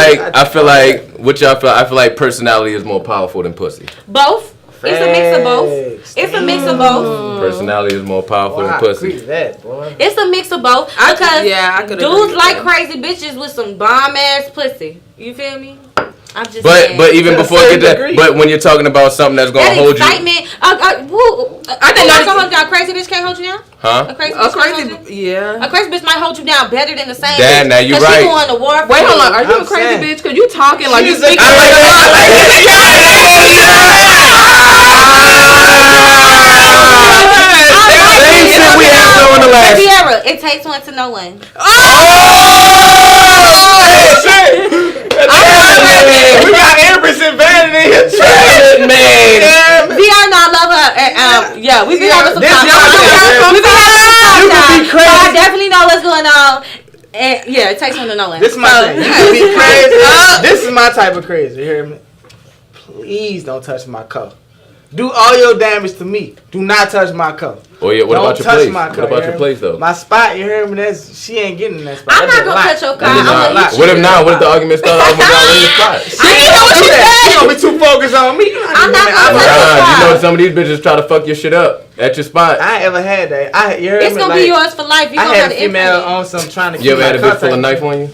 Speaker 1: like what y'all feel. I feel like personality is more powerful than pussy.
Speaker 4: Both. It's a mix of both.
Speaker 2: Facts.
Speaker 4: It's a mix of both.
Speaker 1: Personality is more powerful
Speaker 2: Boy,
Speaker 1: than
Speaker 2: I agree
Speaker 1: pussy.
Speaker 2: to that, boy.
Speaker 4: It's a mix of both.
Speaker 3: I could-
Speaker 4: Because
Speaker 3: yeah, I could agree
Speaker 4: dudes
Speaker 3: with
Speaker 4: like
Speaker 3: that.
Speaker 4: crazy bitches with some bomb ass pussy. You feel me? I'm just
Speaker 1: But
Speaker 4: saying.
Speaker 1: even
Speaker 2: To a
Speaker 1: before
Speaker 2: certain
Speaker 1: get that,
Speaker 2: degree.
Speaker 1: but when you're talking about something that's gonna
Speaker 4: that
Speaker 1: hold you,
Speaker 4: excitement.
Speaker 3: I think
Speaker 4: that's
Speaker 3: that's-
Speaker 4: gonna hold you down. A crazy bitch can't hold you down. A
Speaker 1: huh?
Speaker 4: crazy
Speaker 3: A
Speaker 4: bitch can't hold you.
Speaker 3: crazy, yeah.
Speaker 4: A crazy bitch might hold you down better than the same.
Speaker 1: Dad,
Speaker 4: bitch,
Speaker 1: now you
Speaker 4: 'cause
Speaker 1: right.
Speaker 4: She going to war.
Speaker 3: Wait, hold on. Are you
Speaker 2: I'm
Speaker 3: a crazy
Speaker 2: saying.
Speaker 3: bitch? Cause you talking like you
Speaker 2: She's a-
Speaker 3: speaking.
Speaker 1: I like Same shit we asked her on the last.
Speaker 4: Sierra, it takes one to know one.
Speaker 2: We got Empress and Vanity in here.
Speaker 1: Man,
Speaker 4: Sierra, no, I love her. Yeah, we been having some
Speaker 2: This
Speaker 4: time.
Speaker 2: y'all do,
Speaker 4: We been having some time.
Speaker 2: You can be
Speaker 4: So I
Speaker 2: crazy.
Speaker 4: definitely know what's going on. And yeah, it takes one to know one.
Speaker 2: This is my
Speaker 4: So,
Speaker 2: thing. You can be crazy. This is my type of crazy. You hear me? Please don't touch my cup. Do all your damage to me. Do not touch my cup.
Speaker 1: Oh yeah, what
Speaker 2: Don't
Speaker 1: about your
Speaker 2: touch
Speaker 1: place?
Speaker 2: my
Speaker 1: What
Speaker 2: cup,
Speaker 1: about
Speaker 2: you
Speaker 1: your
Speaker 2: hear
Speaker 1: place
Speaker 2: me?
Speaker 1: though?
Speaker 2: My spot, you hear me? That's she ain't getting in that spot.
Speaker 4: I'm
Speaker 2: That's
Speaker 4: not
Speaker 2: a
Speaker 4: gonna
Speaker 2: lot.
Speaker 4: touch your car.
Speaker 2: That's a
Speaker 4: I'm gonna
Speaker 2: lot.
Speaker 4: eat you.
Speaker 1: What if not? What if the argument started off with y'all in the spot?
Speaker 2: She ain't gonna do that. She gonna be too focused on me. You know
Speaker 4: I'm not gonna touch your
Speaker 1: Nah, you
Speaker 4: car.
Speaker 1: know some of these bitches try to fuck your shit up at your spot.
Speaker 2: I ain't ever had that. You heard
Speaker 4: It's
Speaker 2: me?
Speaker 4: gonna
Speaker 2: Like,
Speaker 4: be yours for life. You
Speaker 2: I
Speaker 4: gonna
Speaker 2: had
Speaker 4: have
Speaker 2: a
Speaker 4: to
Speaker 2: female
Speaker 4: imprint
Speaker 2: on some trying to
Speaker 1: You
Speaker 2: keep
Speaker 1: ever
Speaker 2: my
Speaker 1: had a bitch
Speaker 2: contact.
Speaker 1: full of knife on you?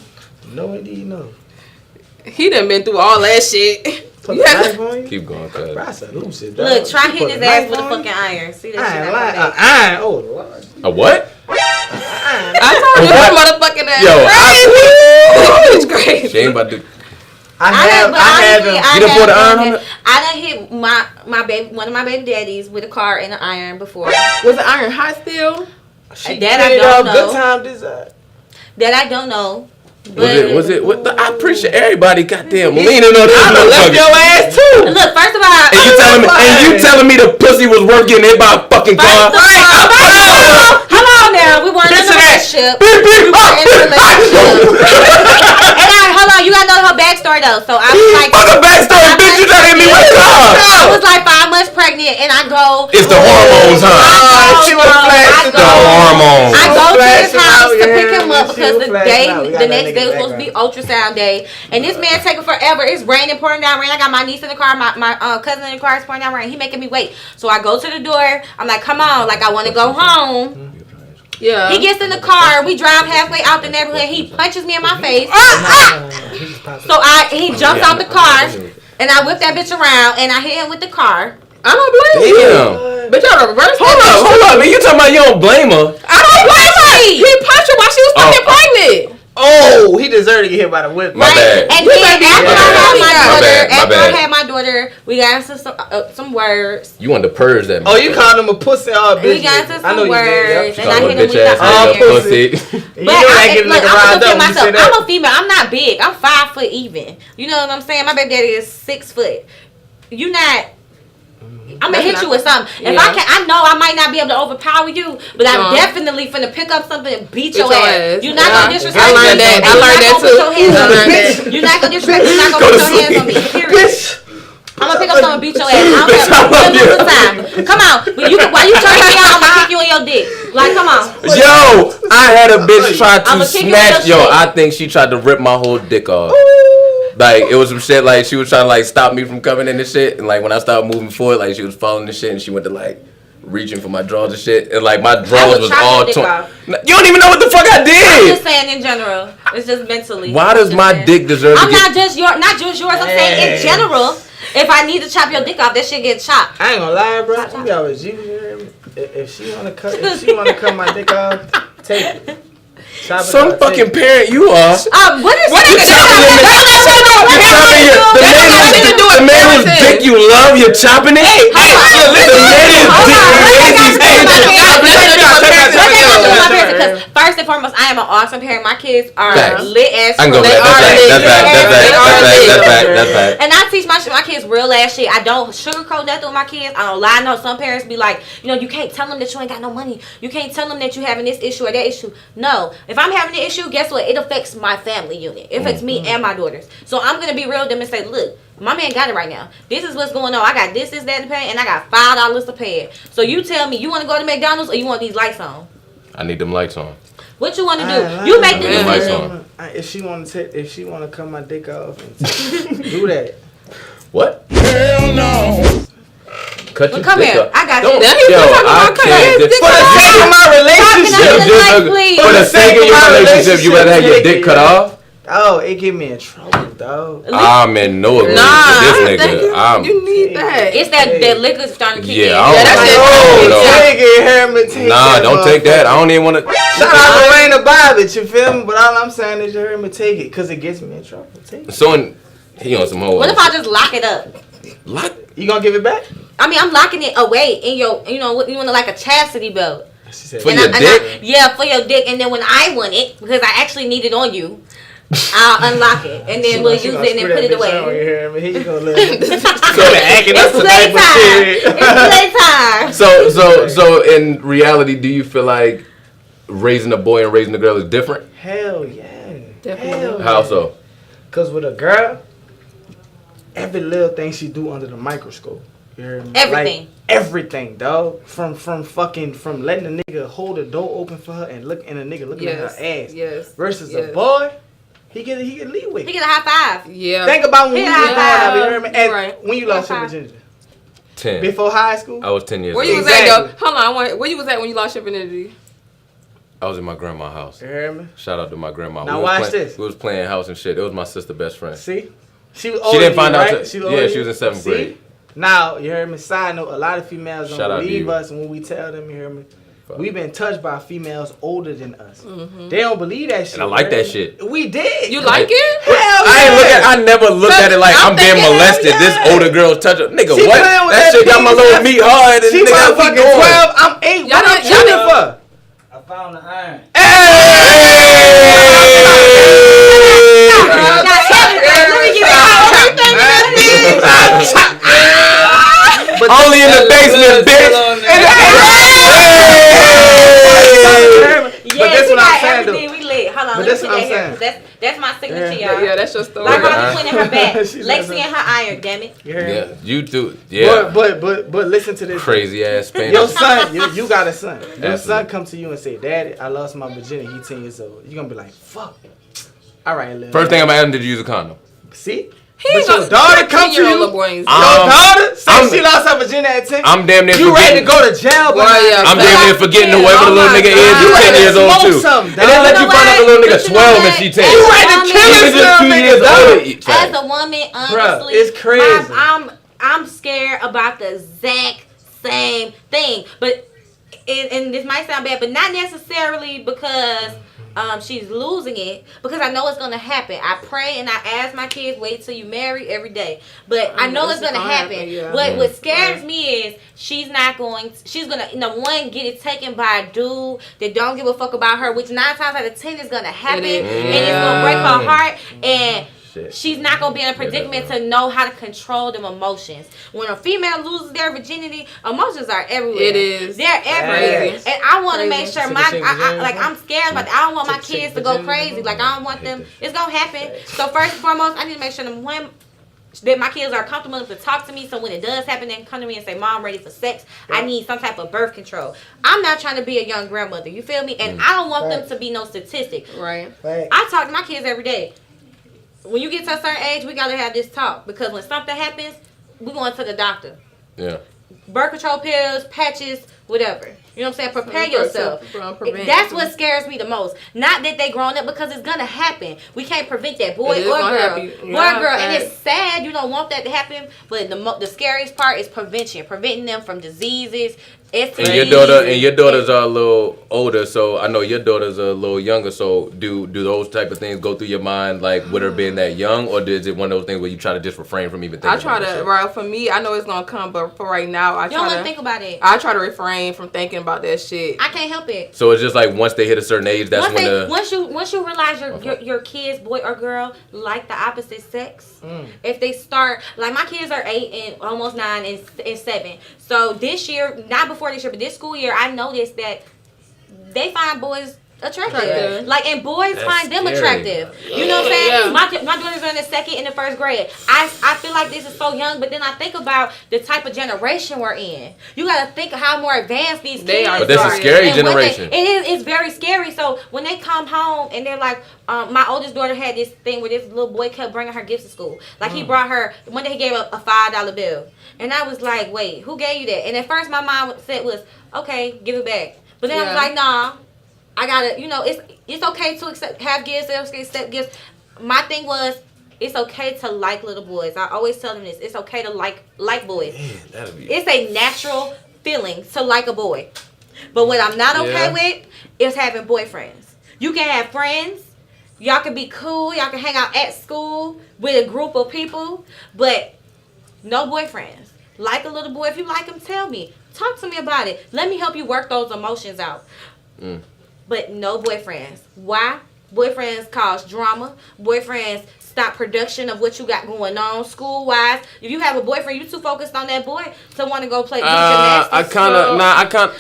Speaker 2: No, indeed, no.
Speaker 3: He done been through all that shit.
Speaker 2: Put
Speaker 3: Yeah.
Speaker 2: a knife on you?
Speaker 1: Keep going, cuz.
Speaker 2: Bro, I said, "Ooh, shit,
Speaker 4: it.
Speaker 2: dog."
Speaker 4: Look, try
Speaker 2: She
Speaker 4: hitting
Speaker 2: put
Speaker 4: his
Speaker 2: a
Speaker 4: ass
Speaker 2: knife
Speaker 4: with a
Speaker 2: on you?
Speaker 4: fucking iron. See that
Speaker 2: I
Speaker 4: shit
Speaker 2: ain't
Speaker 4: out
Speaker 2: lying.
Speaker 4: my
Speaker 2: Iron. Oh, Lord.
Speaker 1: A what?
Speaker 3: I told you
Speaker 1: What?
Speaker 3: her motherfucking ass.
Speaker 1: Yo,
Speaker 3: Bitch crazy.
Speaker 1: She ain't about to.
Speaker 2: I had them.
Speaker 1: You done put an iron on it?
Speaker 4: I done hit my baby, one of my baby daddies with a car and an iron before.
Speaker 3: Was the iron hot still?
Speaker 2: She
Speaker 4: That I
Speaker 2: paid
Speaker 4: don't
Speaker 2: off
Speaker 4: know.
Speaker 2: good time design.
Speaker 4: That I don't know.
Speaker 1: Was it? I appreciate everybody goddamn leaning on this
Speaker 2: I done left
Speaker 1: motherfucker.
Speaker 2: your ass too.
Speaker 4: Look, first of all,
Speaker 1: And you telling me the pussy was working in my fucking car?
Speaker 4: Hold on now. We weren't in a
Speaker 2: Picture that.
Speaker 4: relationship.
Speaker 1: Beep, beep,
Speaker 4: We weren't in a relationship. And hold on, you gotta know her backstory though. So I was like,
Speaker 1: Fuck a backstory, bitch. You trying to hit me with a
Speaker 4: I
Speaker 1: car?
Speaker 4: was like 5 months pregnant, and I go.
Speaker 1: It's the hormones, huh?
Speaker 2: She would've flashed
Speaker 1: The hormones.
Speaker 4: I go to his
Speaker 2: Flashing
Speaker 4: house
Speaker 2: out,
Speaker 4: to pick
Speaker 2: yeah.
Speaker 4: him up up because the next day was supposed to be ultrasound day, and this man taking forever. It's raining, pouring down rain. I got my niece in the car, my cousin in the car. It's pouring down rain. He making me wait, so I go to the door. I'm like, come on, like I want to go home.
Speaker 3: Yeah.
Speaker 4: He gets in the car. We drive halfway out the neighborhood. He punches me in my face. So he jumps out the car, and I whip that bitch around, and I hit him with the car.
Speaker 3: I don't blame you. But y'all reverse.
Speaker 1: Hold up, man. You talking about you don't blame her?
Speaker 3: I don't blame her. He punched her while she was fucking pregnant.
Speaker 2: Oh, he deserved to get hit by the whip.
Speaker 1: My bad.
Speaker 4: And then after I had my
Speaker 1: bad.
Speaker 4: daughter, we got into some words.
Speaker 1: You wanted to purge that.
Speaker 2: Oh, you called him a pussy or a bitch?
Speaker 4: We got into some words, and I hit him with
Speaker 1: bitch
Speaker 4: the
Speaker 1: ass
Speaker 4: iron.
Speaker 1: pussy.
Speaker 4: But I'm a female. I'm not big. I'm 5 foot even. You know what I'm saying? My baby daddy is 6 foot. You not. I'm gonna hit you with something. If I know I might not be able to overpower you, but I'm definitely finna pick up something and beat your ass. You're not gonna disrespect me.
Speaker 3: I learned that too.
Speaker 4: You're not gonna disrespect me. You're not gonna put your hands on me. Period. I'm gonna pick up something and beat your ass. I don't have no time. Come on. While you turn me out, I'm gonna kick you in your dick. Like, come on.
Speaker 1: Yo, I had a bitch try to snatch. Yo, I think she tried to rip my whole dick off. Like, it was some shit, like, she was trying to, like, stop me from coming in and shit. And, like, when I started moving forward, like, she was following the shit. And she went to, like, reaching for my drawers and shit. And, like, my drawers was all torn. You don't even know what the fuck I did.
Speaker 4: I'm just saying in general. It's just mentally.
Speaker 1: Why does my dick deserve to get...
Speaker 4: not just yours. I'm saying in general. If I need to chop your dick off, that shit get chopped.
Speaker 2: I ain't gonna lie, bro. You always if she wanna cut my dick off, take it.
Speaker 1: Some fucking parent you are.
Speaker 4: What is
Speaker 1: the man whose dick you love, you're chopping it?
Speaker 4: First and foremost, I am an awesome parent. My kids are lit as
Speaker 1: I can go back. That's back.
Speaker 4: And I teach my kids real ass shit. I don't sugarcoat nothing with my kids. I don't lie. I know some parents be like, you can't tell them that you ain't got no money. You can't tell them that you having this issue or that issue. No. If I'm having an issue, guess what? It affects my family unit. It affects me and my daughters. So I'm going to be real with them and say, look, my man got it right now. This is what's going on. I got this, that, to pay, and I got $5 to pay it. So you tell me, you want to go to McDonald's or you want these lights on?
Speaker 1: I need them lights on.
Speaker 4: What you want to do? You make the decision.
Speaker 2: If she want to cut my dick off, do that.
Speaker 1: What? Hell no. Cut your
Speaker 4: come
Speaker 1: dick
Speaker 4: here.
Speaker 1: up.
Speaker 4: I got you.
Speaker 2: For the sake of my relationship.
Speaker 1: For the sake of your relationship, you rather have your dick cut off?
Speaker 2: Oh, it get me in trouble, dog.
Speaker 1: I'm in no agreement with this nigga.
Speaker 3: You need that.
Speaker 4: It's that liquor starting to kick in.
Speaker 1: Nah, don't take that. I don't even want to.
Speaker 2: Shout out to Lorena Bobbitt, you feel me? But all I'm saying is you heard me take it, because it gets me in trouble. Take it.
Speaker 1: So, he on some whole.
Speaker 4: What if I just lock it up?
Speaker 1: Lock?
Speaker 2: You gonna give it back?
Speaker 4: I mean, I'm locking it away in your, you want like a chastity belt.
Speaker 1: For your dick?
Speaker 4: Yeah, for your dick. And then when I want it, because I actually need it on you, I'll unlock it, and then we'll use it and then put it away.
Speaker 1: It's playtime. So in reality, do you feel like raising a boy and raising a girl is different?
Speaker 2: Hell yeah. Definitely.
Speaker 1: How so?
Speaker 2: Because with a girl, every little thing she do under the microscope. You hear me?
Speaker 4: Everything.
Speaker 2: Like, everything, dog. From letting a nigga hold the door open for her and a nigga looking at her ass.
Speaker 3: Yes.
Speaker 2: Versus a boy. He get leeway.
Speaker 4: He get a high five.
Speaker 3: Yeah.
Speaker 2: Think about when you was growing up. You heard me?
Speaker 3: Right.
Speaker 2: When you lost your virginity.
Speaker 1: 10.
Speaker 2: Before high school.
Speaker 1: I was 10 years
Speaker 3: old. Where you was at though? Hold on. Where you was at when you lost your virginity?
Speaker 1: I was in my grandma's house.
Speaker 2: You heard me?
Speaker 1: Shout out to my grandma.
Speaker 2: Now watch this.
Speaker 1: We was playing house and shit. It was my sister's best friend.
Speaker 2: See? She
Speaker 1: didn't find out.
Speaker 2: Right?
Speaker 1: She was in 7th grade.
Speaker 2: Now, you heard me? Side note, a lot of females don't
Speaker 1: Shout
Speaker 2: believe us when we tell them, you hear me? We've been touched by females older than us. Mm-hmm. They don't believe that shit.
Speaker 1: And I like that shit.
Speaker 2: We did.
Speaker 3: You like it?
Speaker 2: Hell yeah.
Speaker 1: I never looked at it like I'm being molested. This older girl's touching. Nigga,
Speaker 2: she
Speaker 1: what? That shit got my little meat hard. And
Speaker 2: she
Speaker 1: nigga,
Speaker 2: fucking 12. I'm 8. What I'm shooting for?
Speaker 5: I found the iron.
Speaker 2: But
Speaker 1: only in the basement, bitch.
Speaker 2: But that's what I'm saying, though.
Speaker 4: We lit. Hold on,
Speaker 2: but that's what I'm saying.
Speaker 4: That's my signature, y'all.
Speaker 3: Yeah, that's your story.
Speaker 4: Like Harley Quinn in her back.
Speaker 2: She's
Speaker 4: Lexi
Speaker 2: like
Speaker 4: in her iron, damn it.
Speaker 2: You heard me?
Speaker 1: Yeah, you do. Yeah,
Speaker 2: But listen to this.
Speaker 1: crazy ass Spanish.
Speaker 2: Your son, you got a son. Your
Speaker 1: Absolutely.
Speaker 2: son come to you and say, "Daddy, I lost my virginity." He 10 years old. You gonna be like, "Fuck." All right, little.
Speaker 1: First thing I'm asking, did you use a condom?
Speaker 2: See?
Speaker 3: He's
Speaker 2: But your daughter come to you.
Speaker 3: little boy.
Speaker 2: Your daughter say
Speaker 1: I'm-
Speaker 2: she lost her virginity at 10.
Speaker 1: I'm damn near
Speaker 2: You ready to
Speaker 1: forgetting.
Speaker 2: go to jail?
Speaker 3: Well,
Speaker 2: behind
Speaker 3: yeah,
Speaker 2: that.
Speaker 1: I'm damn near forgetting whoever the
Speaker 3: Oh
Speaker 1: little
Speaker 3: my
Speaker 1: nigga
Speaker 3: God.
Speaker 1: is.
Speaker 2: You
Speaker 1: You 10
Speaker 2: ready to
Speaker 1: years old
Speaker 2: smoke
Speaker 1: too.
Speaker 2: something,
Speaker 1: And then
Speaker 2: dog.
Speaker 1: let
Speaker 4: You
Speaker 1: you
Speaker 4: know
Speaker 1: find out the little
Speaker 4: what?
Speaker 1: nigga
Speaker 4: But you
Speaker 1: 12
Speaker 4: know
Speaker 1: and she
Speaker 4: what?
Speaker 1: 10.
Speaker 2: You ready to
Speaker 4: Woman,
Speaker 2: kill
Speaker 1: Even
Speaker 2: yourself,
Speaker 1: just 2
Speaker 2: nigga,
Speaker 1: years
Speaker 2: dog.
Speaker 1: older.
Speaker 4: As a woman, honestly,
Speaker 2: it's crazy.
Speaker 4: I'm scared about the exact same thing. But and this might sound bad, but not necessarily because she's losing it, because I know it's gonna happen. I pray and I ask my kids, wait till you marry every day. But I know it's gonna happen.
Speaker 3: Yeah.
Speaker 4: What scares me is she's gonna one, get it taken by a dude that don't give a fuck about her, which 9 times out of 10 is gonna happen,
Speaker 3: It is.
Speaker 4: and it's gonna break her heart, and
Speaker 1: Shit.
Speaker 4: she's not gonna be in a predicament to know how to control them emotions. When a female loses their virginity, emotions are everywhere.
Speaker 3: It is.
Speaker 4: They're everywhere.
Speaker 3: Crazy.
Speaker 4: And I want to make
Speaker 3: Crazy.
Speaker 4: sure I'm scared about that. I don't want my kids to go crazy. Like, I don't want them. It's gonna happen. So first and foremost, I need to make sure that my kids are comfortable enough to talk to me, so when it does happen, they can come to me and say, "Mom, I'm ready for sex. I need some type of birth control." I'm not trying to be a young grandmother. You feel me? And I don't want them to be no statistic.
Speaker 3: Right.
Speaker 4: I talk to my kids every day. When you get to a certain age, we gotta have this talk, because when something happens, we going to the doctor.
Speaker 1: Yeah.
Speaker 4: Birth control pills, patches, whatever. You know what I'm saying? Prepare yourself.
Speaker 3: Prevent.
Speaker 4: That's what scares me the most. Not that they grown up, because it's gonna happen. We can't prevent that, boy
Speaker 3: It is
Speaker 4: or
Speaker 3: gonna
Speaker 4: girl,
Speaker 3: happen.
Speaker 4: boy
Speaker 3: Yeah,
Speaker 4: or girl. And
Speaker 3: facts.
Speaker 4: it's sad. You don't want that to happen. But the scariest part is prevention, preventing them from diseases. STDs.
Speaker 1: And your daughters are a little older, so I know your daughters are a little younger. So do those type of things go through your mind, like with her being that young, or is it one of those things where you try to just refrain from even thinking?
Speaker 3: I try
Speaker 1: about
Speaker 3: to,
Speaker 1: that
Speaker 3: right, for me, I know it's gonna come, but for right now, I
Speaker 4: You don't want
Speaker 3: try
Speaker 4: to
Speaker 3: to
Speaker 4: think about it.
Speaker 3: I try to refrain from thinking about that shit.
Speaker 4: I can't help it.
Speaker 1: shit? So it's just like once they hit a certain age, that's
Speaker 4: Once you realize your kids, boy or girl, like the opposite sex. If they start, like, my kids are 8 and almost 9 and 7. So this year, not before this year, but this school year, I noticed that they find boys attractive. Like, and boys
Speaker 1: That's
Speaker 4: find them
Speaker 1: scary.
Speaker 4: attractive. You know what I'm saying?
Speaker 3: Yeah.
Speaker 4: My daughters are in the 2nd and the 1st grade. I feel like this is so young, but then I think about the type of generation we're in. You got to think of how more advanced these kids
Speaker 3: They are.
Speaker 1: But this is
Speaker 3: Sorry.
Speaker 1: scary
Speaker 4: and what
Speaker 1: generation.
Speaker 4: it's very scary. So when they come home and they're like, my oldest daughter had this thing where this little boy kept bringing her gifts to school. Like, he brought her, one day he gave her a $5 bill. And I was like, wait, who gave you that? And at first my mom said was, okay, give it back. But then I was like, nah, I gotta, it's okay to have gifts, accept gifts. My thing was, it's okay to like little boys. I always tell them this. It's okay to like boys. It's a natural feeling to like a boy. But what I'm not okay with is having boyfriends. You can have friends. Y'all can be cool. Y'all can hang out at school with a group of people. But no boyfriends. Like a little boy. If you like him, tell me. Talk to me about it. Let me help you work those emotions out. But no boyfriends. Why? Boyfriends cause drama. Boyfriends stop production of what you got going on school-wise. If you have a boyfriend, you too focused on that boy to want to go play gymnastics.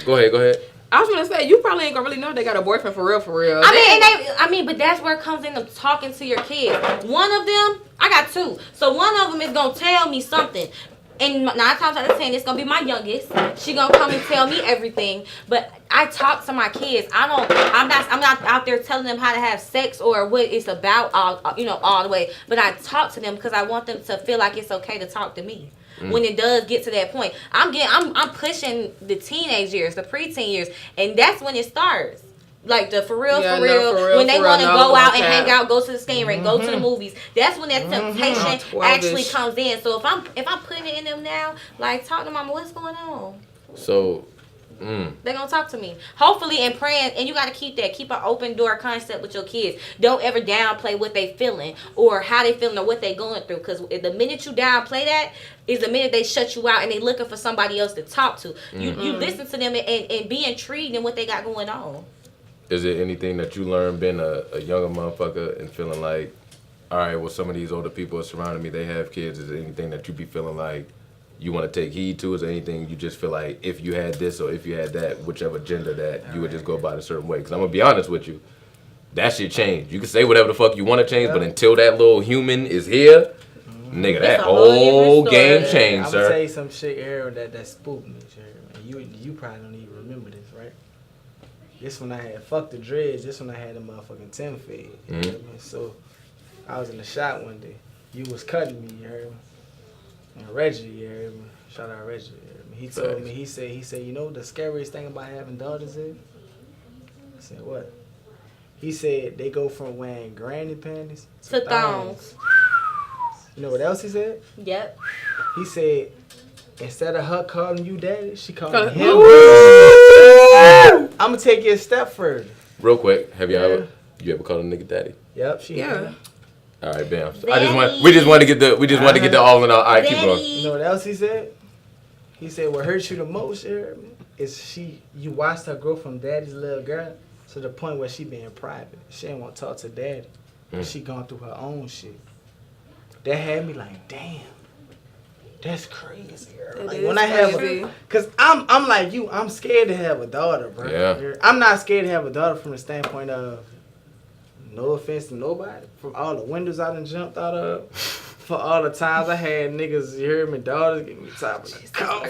Speaker 1: Go ahead.
Speaker 3: I was gonna say, you probably ain't gonna really know if they got a boyfriend for real.
Speaker 4: But that's where it comes into talking to your kids. One of them, I got 2. So one of them is gonna tell me something. And 9 times out of 10, it's gonna be my youngest. She gonna come and tell me everything. But I talk to my kids. I'm not out there telling them how to have sex or what it's about all the way. But I talk to them because I want them to feel like it's okay to talk to me. When it does get to that point, I'm pushing the teenage years, the preteen years, and that's when it starts. Like the for real, when they want to go out and hang out, go to the skating rink, go to the movies. That's when that temptation actually comes in. So if I'm putting it in them now, like, talk to mama, what's going on?
Speaker 1: So
Speaker 4: They're gonna talk to me. Hopefully, and praying, and you gotta keep an open door concept with your kids. Don't ever downplay what they feeling or how they feeling or what they going through. Because the minute you downplay that is the minute they shut you out and they looking for somebody else to talk to. You listen to them and be intrigued in what they got going on.
Speaker 1: Is there anything that you learned being a younger motherfucker and feeling like, all right, well, some of these older people are surrounding me, they have kids. Is there anything that you be feeling like you want to take heed to? Is there anything you just feel like if you had this or if you had that, whichever gender that you would just go about a certain way? Because I'm going to be honest with you, that shit changed. You can say whatever the fuck you want to change, but until that little human is here, nigga, that whole game changed,
Speaker 2: I'm
Speaker 1: sir.
Speaker 2: gonna tell you some shit here that spooked me, and you probably don't even remember this, right? This when I had fuck the dreads. This when I had the motherfucking 10 fade. You know what I mean? So I was in the shop one day. You was cutting me, you heard me? And Reggie, you heard me? Shout out Reggie. You heard me? He told me, he said, you know what the scariest thing about having daughters is? I said, what? He said they go from wearing granny panties
Speaker 4: To thongs.
Speaker 2: You know what else he said?
Speaker 4: Yep.
Speaker 2: He said, instead of her calling you daddy, she calling him. I'm gonna take you a step further.
Speaker 1: Real quick, have you ever called a nigga daddy?
Speaker 2: Yep, she.
Speaker 3: Yeah.
Speaker 1: All right, bam. We just want to get the all in all. All right, keep going.
Speaker 2: You know what else he said? He said what hurts you the most, is you watched her grow from daddy's little girl to the point where she being private. She ain't want to talk to daddy. She gone through her own shit. That had me like, damn, that's crazy. Like when I have cause I'm like you, I'm scared to have a daughter, bro.
Speaker 1: Yeah.
Speaker 2: I'm not scared to have a daughter from the standpoint of, no offense to nobody, from all the windows I done jumped out of, for all the times I had niggas, you heard me, daughters give me top of the car.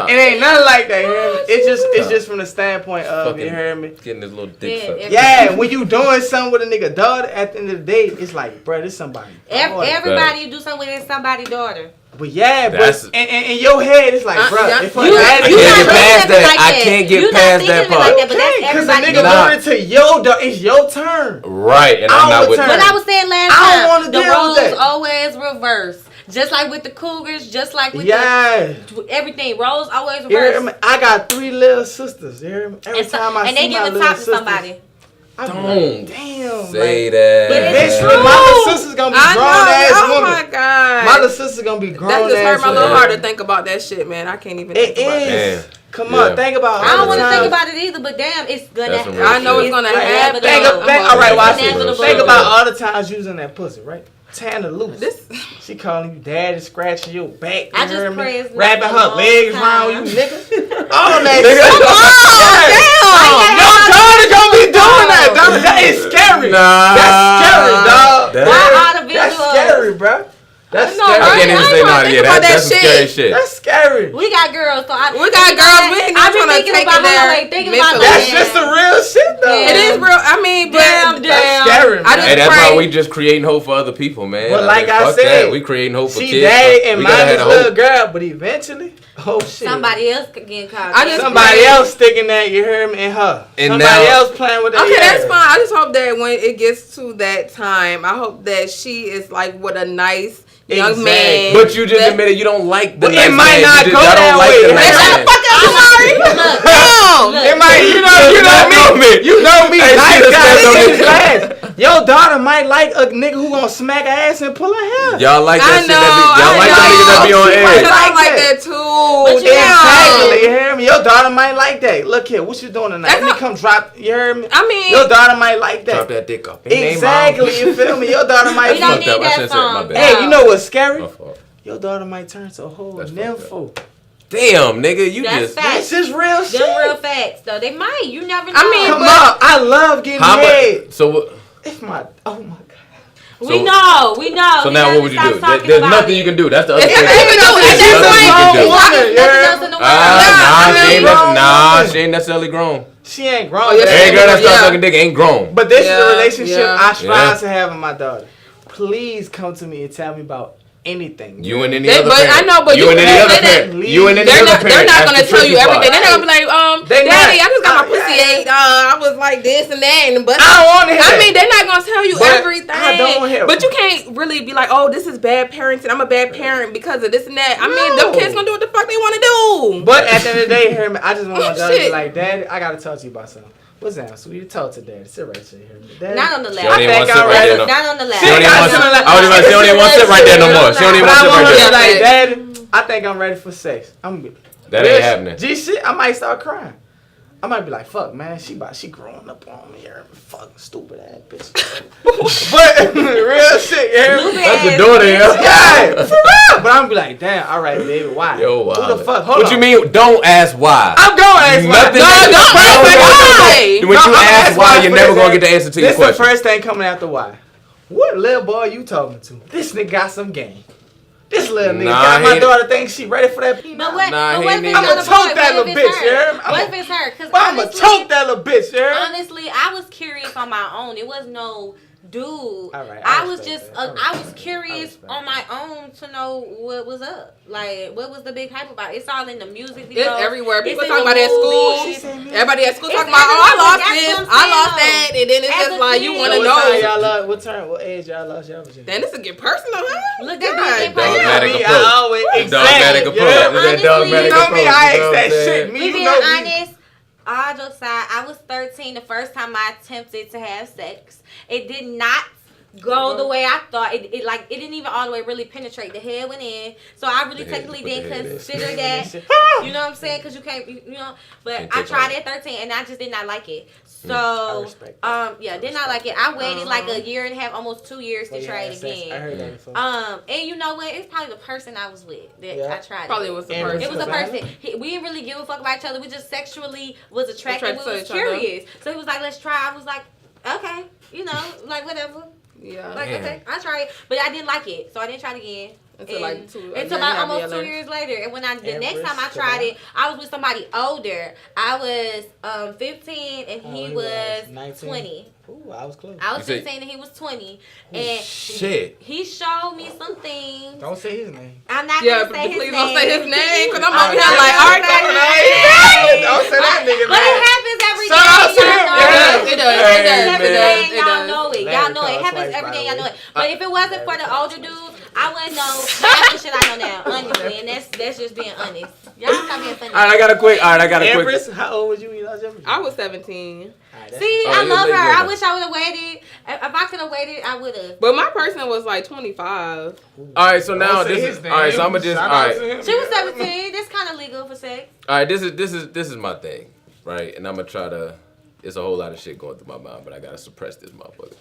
Speaker 2: It ain't nothing like that, you hear me? It's just from the standpoint of, you hear me?
Speaker 1: Getting this little dick sucked.
Speaker 2: Yeah, when you doing something with a nigga daughter, at the end of the day, it's like, bro, this somebody.
Speaker 4: Everybody you do something with is somebody's daughter.
Speaker 2: But yeah, but in your head, it's like, bro, if her daddy,
Speaker 1: I can't get past that part.
Speaker 2: Because the nigga doing it to your daughter, it's your turn.
Speaker 1: Right, and I'm not with
Speaker 4: What I was saying last
Speaker 2: I don't
Speaker 4: time,
Speaker 2: wanna
Speaker 4: the
Speaker 2: deal with
Speaker 4: roles
Speaker 2: that.
Speaker 4: always reverse. Just like with the Cougars, just like with everything, roles always
Speaker 2: You hear
Speaker 4: reverse.
Speaker 2: me? I got 3 little sisters. You hear me? Every time I
Speaker 4: and
Speaker 2: see
Speaker 4: they
Speaker 2: my
Speaker 4: give a
Speaker 2: little
Speaker 4: top to
Speaker 2: sisters,
Speaker 4: somebody.
Speaker 2: I be
Speaker 1: Don't
Speaker 2: like, damn,
Speaker 1: say
Speaker 2: like,
Speaker 1: that.
Speaker 4: But it's
Speaker 2: eventually,
Speaker 4: true.
Speaker 2: my little sister's gonna be grown ass
Speaker 3: Oh
Speaker 2: woman.
Speaker 3: my god.
Speaker 2: My little sister's gonna be grown
Speaker 3: That just hurt
Speaker 2: ass
Speaker 3: my little
Speaker 2: woman.
Speaker 3: heart to think about that shit, man. I can't even think
Speaker 2: It
Speaker 3: about that.
Speaker 2: is. Come on, think about.
Speaker 4: I don't want to think
Speaker 2: it.
Speaker 4: about it either, but damn, it's gonna
Speaker 1: That's some
Speaker 4: happen.
Speaker 1: real
Speaker 3: I know it's gonna happen.
Speaker 2: All right, watch this.
Speaker 4: Inevitable.
Speaker 2: Think about all the times using that pussy, right? Tearing her loose.
Speaker 3: This
Speaker 2: She calling you daddy, scratching your back.
Speaker 4: I
Speaker 2: You
Speaker 4: just
Speaker 2: heard
Speaker 4: pray
Speaker 2: me?
Speaker 4: it's not
Speaker 2: Wrapping
Speaker 4: a
Speaker 2: her
Speaker 4: long
Speaker 2: legs
Speaker 4: time.
Speaker 2: around you, nigga. All that
Speaker 3: damn.
Speaker 2: Your daughter gonna be doing that, dog. That is scary.
Speaker 1: Nah.
Speaker 2: That's scary, dog.
Speaker 4: Why all the
Speaker 2: That's
Speaker 4: visuals?
Speaker 2: scary, bro. That's
Speaker 3: No,
Speaker 2: scary.
Speaker 1: I can't even
Speaker 3: I
Speaker 1: say
Speaker 3: ain't
Speaker 1: no.
Speaker 3: trying to
Speaker 1: Yeah,
Speaker 3: think about
Speaker 1: that's
Speaker 3: that
Speaker 1: some scary
Speaker 3: shit.
Speaker 1: shit.
Speaker 2: That's scary.
Speaker 4: We got girls, so
Speaker 3: We got girls. We ain't
Speaker 4: I've
Speaker 3: trying
Speaker 4: been
Speaker 3: to
Speaker 4: thinking
Speaker 3: take
Speaker 4: about
Speaker 3: it there.
Speaker 4: thinking about
Speaker 3: mentally.
Speaker 2: That's just the real shit, though.
Speaker 4: Yeah.
Speaker 3: It is real. I mean, but
Speaker 2: That's scary, man.
Speaker 3: I just
Speaker 1: Hey, that's
Speaker 3: pray.
Speaker 1: why we just creating hope for other people, man.
Speaker 2: But like I
Speaker 1: fuck
Speaker 2: said,
Speaker 1: that. We creating hope for
Speaker 2: She
Speaker 1: kids.
Speaker 2: daddy and
Speaker 1: We gotta
Speaker 2: mine
Speaker 1: have
Speaker 2: is
Speaker 1: the
Speaker 2: little
Speaker 1: hope.
Speaker 2: girl, but eventually, oh shit.
Speaker 4: somebody else could get caught.
Speaker 3: I just
Speaker 2: Somebody
Speaker 3: pray.
Speaker 2: else sticking that, you heard me, in her.
Speaker 1: And
Speaker 2: Somebody
Speaker 1: now-
Speaker 2: else playing with that.
Speaker 3: Okay, that's fine. I just hope that when it gets to that time, I hope that she is like with a nice young
Speaker 2: Exactly.
Speaker 3: man.
Speaker 1: But you just
Speaker 3: that-
Speaker 1: admitted you don't like the
Speaker 2: But
Speaker 1: nice
Speaker 2: it might
Speaker 1: man.
Speaker 2: not
Speaker 1: You
Speaker 2: go
Speaker 1: just, y'all
Speaker 2: that
Speaker 1: don't like
Speaker 2: way.
Speaker 1: the nice
Speaker 2: It's
Speaker 1: man.
Speaker 3: I'm sorry.
Speaker 2: It might, you know me. You know me.
Speaker 1: Hey,
Speaker 2: Nice
Speaker 1: she just
Speaker 2: guy.
Speaker 1: stepped on
Speaker 2: Niggas last. Your daughter might like a nigga who gonna smack her ass and pull her hair.
Speaker 1: Y'all like that
Speaker 3: I
Speaker 1: shit
Speaker 3: know.
Speaker 1: y'all like that nigga that be on
Speaker 2: She
Speaker 1: edge.
Speaker 2: might
Speaker 3: I
Speaker 2: like
Speaker 3: like
Speaker 2: that.
Speaker 3: that too.
Speaker 4: But you
Speaker 2: Exactly, you hear me? Your daughter might like that. Look here, what you doing tonight?
Speaker 3: That's
Speaker 2: Let me
Speaker 3: not-
Speaker 2: come drop. You heard me?
Speaker 3: I mean,
Speaker 2: Your daughter might like
Speaker 1: Drop
Speaker 2: that.
Speaker 1: that dick up.
Speaker 2: Exactly, you feel me? Your daughter might.
Speaker 4: We don't
Speaker 1: fucked up.
Speaker 4: need
Speaker 1: I
Speaker 4: that
Speaker 1: shouldn't say it. My
Speaker 4: song.
Speaker 1: bad.
Speaker 2: Hey, you know what's scary?
Speaker 1: My fault.
Speaker 2: Your daughter might turn to a whole
Speaker 1: That's fucked
Speaker 2: nympho.
Speaker 1: Damn, nigga, you
Speaker 4: That's
Speaker 1: just.
Speaker 4: fact.
Speaker 2: That's just real shit.
Speaker 4: Them real facts, though. They might. You never know.
Speaker 3: I mean,
Speaker 2: Come
Speaker 3: but-
Speaker 2: on, I love getting
Speaker 1: How
Speaker 2: head.
Speaker 1: much? So what?
Speaker 2: If my, oh my god.
Speaker 4: we
Speaker 1: so-
Speaker 4: know. We know.
Speaker 1: So
Speaker 4: We
Speaker 1: now
Speaker 4: gotta
Speaker 1: what would you
Speaker 4: stop
Speaker 1: do?
Speaker 4: talking
Speaker 1: There's
Speaker 4: about
Speaker 1: nothing
Speaker 4: it.
Speaker 1: you can do. That's the other
Speaker 3: It's
Speaker 1: thing.
Speaker 3: not even no-
Speaker 1: There's
Speaker 3: at this
Speaker 1: nothing you can
Speaker 3: point,
Speaker 1: do.
Speaker 4: There's nothing else in the world.
Speaker 1: She ain't necessarily grown.
Speaker 2: She ain't grown.
Speaker 3: Oh, yeah,
Speaker 2: but-
Speaker 3: she
Speaker 1: Every
Speaker 3: ain't
Speaker 1: girl that
Speaker 3: grown.
Speaker 1: starts
Speaker 3: Yeah.
Speaker 1: sucking dick ain't grown.
Speaker 2: But this is
Speaker 3: Yeah,
Speaker 2: a relationship
Speaker 3: yeah.
Speaker 2: I strive
Speaker 1: Yeah.
Speaker 2: to have with my daughter. Please come to me and tell me about anything.
Speaker 1: You and any
Speaker 3: They-
Speaker 1: other
Speaker 3: but
Speaker 1: parent.
Speaker 3: I know, but
Speaker 1: you
Speaker 3: you-
Speaker 1: and any
Speaker 3: they-
Speaker 1: other
Speaker 3: they-
Speaker 1: parent. You and any
Speaker 3: They're
Speaker 1: other
Speaker 3: not.
Speaker 1: parent.
Speaker 3: They're not
Speaker 1: That's
Speaker 3: gonna
Speaker 1: the
Speaker 3: tell you
Speaker 1: tricky
Speaker 3: everything.
Speaker 1: part.
Speaker 3: They're not gonna be like,
Speaker 2: They
Speaker 3: Daddy,
Speaker 2: not.
Speaker 3: I just got my
Speaker 2: Yeah.
Speaker 3: pussy ate. I was like this and that, and but
Speaker 2: I don't want to hear
Speaker 3: I
Speaker 2: that.
Speaker 3: mean, they're not gonna tell you
Speaker 2: But
Speaker 3: everything.
Speaker 2: I don't hear-
Speaker 3: But you can't really be like, oh, this is bad parenting. I'm a bad parent because of this and that. I mean,
Speaker 2: No.
Speaker 3: them kids gonna do what the fuck they want to do.
Speaker 2: But at the end of the day, hear me. I just want my
Speaker 3: Oh,
Speaker 2: daughter to be
Speaker 3: shit.
Speaker 2: like, Daddy, I gotta talk to you about something. What's that, sweetie? Talk to Daddy. Sit right there, hear me. Daddy.
Speaker 4: Not on the
Speaker 1: She
Speaker 4: left.
Speaker 1: don't even want to sit
Speaker 2: I'm
Speaker 1: right
Speaker 2: ready.
Speaker 1: there no more.
Speaker 4: Not on the left.
Speaker 1: She don't even want to sit. I was about to say, she don't even want to sit right there no more. She don't even
Speaker 2: But
Speaker 1: want
Speaker 2: I
Speaker 1: to sit
Speaker 2: want
Speaker 1: right
Speaker 2: her to
Speaker 1: there.
Speaker 2: be like,
Speaker 3: Yeah.
Speaker 2: Daddy, I think I'm ready for sex. I'm good.
Speaker 1: That ain't happening.
Speaker 2: G shit, I might start crying. I might be like, fuck, man, she growing up on me, fucking stupid ass bitch. But real shit,
Speaker 1: That's the daughter,
Speaker 2: yeah, for real. But I'm be like, damn, all right, baby, why?
Speaker 1: Yo, wow.
Speaker 2: Who the fuck? Hold
Speaker 1: what
Speaker 2: on.
Speaker 1: you mean? Don't ask why.
Speaker 2: I'm gonna ask why.
Speaker 1: When you ask why, you're never gonna get the answer to your question.
Speaker 2: This the first thing coming after why. What little boy you talking to? This nigga got some game. This little nigga got my daughter think she ready for that peanut.
Speaker 4: But what?
Speaker 1: Nah,
Speaker 4: but what if it's
Speaker 1: I'm
Speaker 4: not
Speaker 2: gonna
Speaker 4: a
Speaker 2: choke
Speaker 4: boy?
Speaker 2: that
Speaker 4: What
Speaker 2: little
Speaker 4: if it's
Speaker 2: bitch,
Speaker 4: her?
Speaker 2: yeah?
Speaker 4: What if it's her? Because
Speaker 2: I'm gonna choke that little bitch, yeah?
Speaker 4: Honestly, I was curious on my own. It was no dude.
Speaker 2: All right,
Speaker 4: I was just, I was curious on my own to know what was up. Like, what was the big hype about? It's all in the music videos.
Speaker 3: It's everywhere. People
Speaker 4: It's
Speaker 3: talking
Speaker 4: in
Speaker 3: about
Speaker 4: the
Speaker 3: it at
Speaker 4: movies.
Speaker 3: school. Everybody at school
Speaker 4: It's
Speaker 3: talking about, oh, I
Speaker 4: everywhere.
Speaker 3: lost
Speaker 4: That's
Speaker 3: this,
Speaker 4: what I'm
Speaker 3: I lost
Speaker 4: saying,
Speaker 3: that, and then it's
Speaker 4: As
Speaker 3: just
Speaker 4: a
Speaker 3: like, you
Speaker 4: kid.
Speaker 3: want to
Speaker 2: What time
Speaker 3: know.
Speaker 2: y'all love? What age y'all lost y'all virginity?
Speaker 3: Then this will get personal, huh?
Speaker 4: Look, that
Speaker 3: God,
Speaker 4: big
Speaker 1: Dogmatic
Speaker 4: personal.
Speaker 1: approach.
Speaker 2: I always
Speaker 1: Dogmatic approach.
Speaker 2: Yeah.
Speaker 1: Is that dogmatic
Speaker 2: You know
Speaker 1: approach?
Speaker 2: me, I
Speaker 1: You know
Speaker 2: ask
Speaker 1: what
Speaker 2: that
Speaker 1: I'm saying?
Speaker 2: shit. Me,
Speaker 4: We
Speaker 2: you
Speaker 4: being
Speaker 2: know me.
Speaker 4: honest, all jokes aside, I was 13 the first time I attempted to have sex. It did not go the way I thought. It didn't even all the way really penetrate. The head went in, so I really
Speaker 1: The head,
Speaker 4: technically
Speaker 1: put the
Speaker 4: didn't
Speaker 1: head in.
Speaker 4: consider that. You know what I'm saying? Because you can't, you know. But
Speaker 1: Can't
Speaker 4: I
Speaker 1: take
Speaker 4: tried
Speaker 1: on
Speaker 4: it at 13, and I just did not like it. So,
Speaker 2: I respect that.
Speaker 4: yeah, did not like it. I waited like a year and a half, almost 2 years to try it
Speaker 2: I
Speaker 4: again.
Speaker 2: heard that before.
Speaker 4: And you know what? It's probably the person I was with that
Speaker 2: Yeah.
Speaker 4: I tried.
Speaker 3: Probably
Speaker 4: it
Speaker 3: was the
Speaker 2: And
Speaker 3: person.
Speaker 4: it was a
Speaker 2: Gabbana?
Speaker 4: person. We didn't really give a fuck about each other. We just sexually was attracted.
Speaker 3: Attracted
Speaker 4: We
Speaker 3: to
Speaker 4: was
Speaker 3: each other.
Speaker 4: curious. So he was like, let's try. I was like, okay. You know, like whatever.
Speaker 3: Yeah.
Speaker 4: Like,
Speaker 1: Damn.
Speaker 4: okay, I tried it. But I didn't like it. So I didn't try it again.
Speaker 3: Until like
Speaker 4: Until about almost 2 years later. And when the next time I tried it, I was with somebody older. I was 15 and he was
Speaker 2: 19?
Speaker 4: 20.
Speaker 2: Ooh, I was close.
Speaker 4: I was
Speaker 1: You said-
Speaker 4: 15 and he was 20. And
Speaker 1: Shit.
Speaker 4: he showed me some things.
Speaker 2: Don't say his name.
Speaker 4: I'm not
Speaker 3: Yeah,
Speaker 4: gonna
Speaker 3: but
Speaker 4: say his
Speaker 3: please
Speaker 4: name.
Speaker 3: don't say his name, because I'm
Speaker 2: Oh,
Speaker 3: over here
Speaker 2: yeah.
Speaker 3: like, all right,
Speaker 4: Don't
Speaker 3: come
Speaker 4: say
Speaker 3: on.
Speaker 4: his name.
Speaker 2: Don't say that nigga
Speaker 4: But it
Speaker 2: name.
Speaker 4: happens every day.
Speaker 2: Shout out to him.
Speaker 4: Y'all know
Speaker 2: Yeah.
Speaker 4: it.
Speaker 3: It does,
Speaker 4: It
Speaker 3: it
Speaker 4: happens
Speaker 3: does,
Speaker 4: every
Speaker 3: it
Speaker 4: day.
Speaker 3: does, it
Speaker 4: Y'all
Speaker 3: does.
Speaker 4: know it.
Speaker 2: Larry
Speaker 4: Y'all know it.
Speaker 2: calls
Speaker 4: It happens
Speaker 2: twice,
Speaker 4: every
Speaker 2: by
Speaker 4: day.
Speaker 2: the
Speaker 4: Y'all know
Speaker 2: way.
Speaker 4: it. But if it wasn't for the older dudes, I wouldn't know half the shit I know now, honestly. And that's just being honest. Y'all stop being funny.
Speaker 1: All right, I got a quick.
Speaker 2: Empress, how old was you when you lost your virginity?
Speaker 3: I was 17.
Speaker 4: See,
Speaker 1: Oh,
Speaker 4: I
Speaker 1: you
Speaker 4: love
Speaker 1: late
Speaker 4: her. I
Speaker 1: bloomer.
Speaker 4: wish I would have waited. If I could have waited, I would have.
Speaker 3: But my person was like 25.
Speaker 1: All right, so now
Speaker 2: Don't say
Speaker 1: this
Speaker 2: his
Speaker 1: is.
Speaker 2: name.
Speaker 1: All right, so I'm gonna just.
Speaker 2: Shout
Speaker 1: All
Speaker 2: out
Speaker 1: right.
Speaker 2: to him.
Speaker 4: She was 17. That's kind of legal for sex.
Speaker 1: All right, this is my thing, right? And I'm gonna try to. It's a whole lot of shit going through my mind, but I gotta suppress this motherfucker.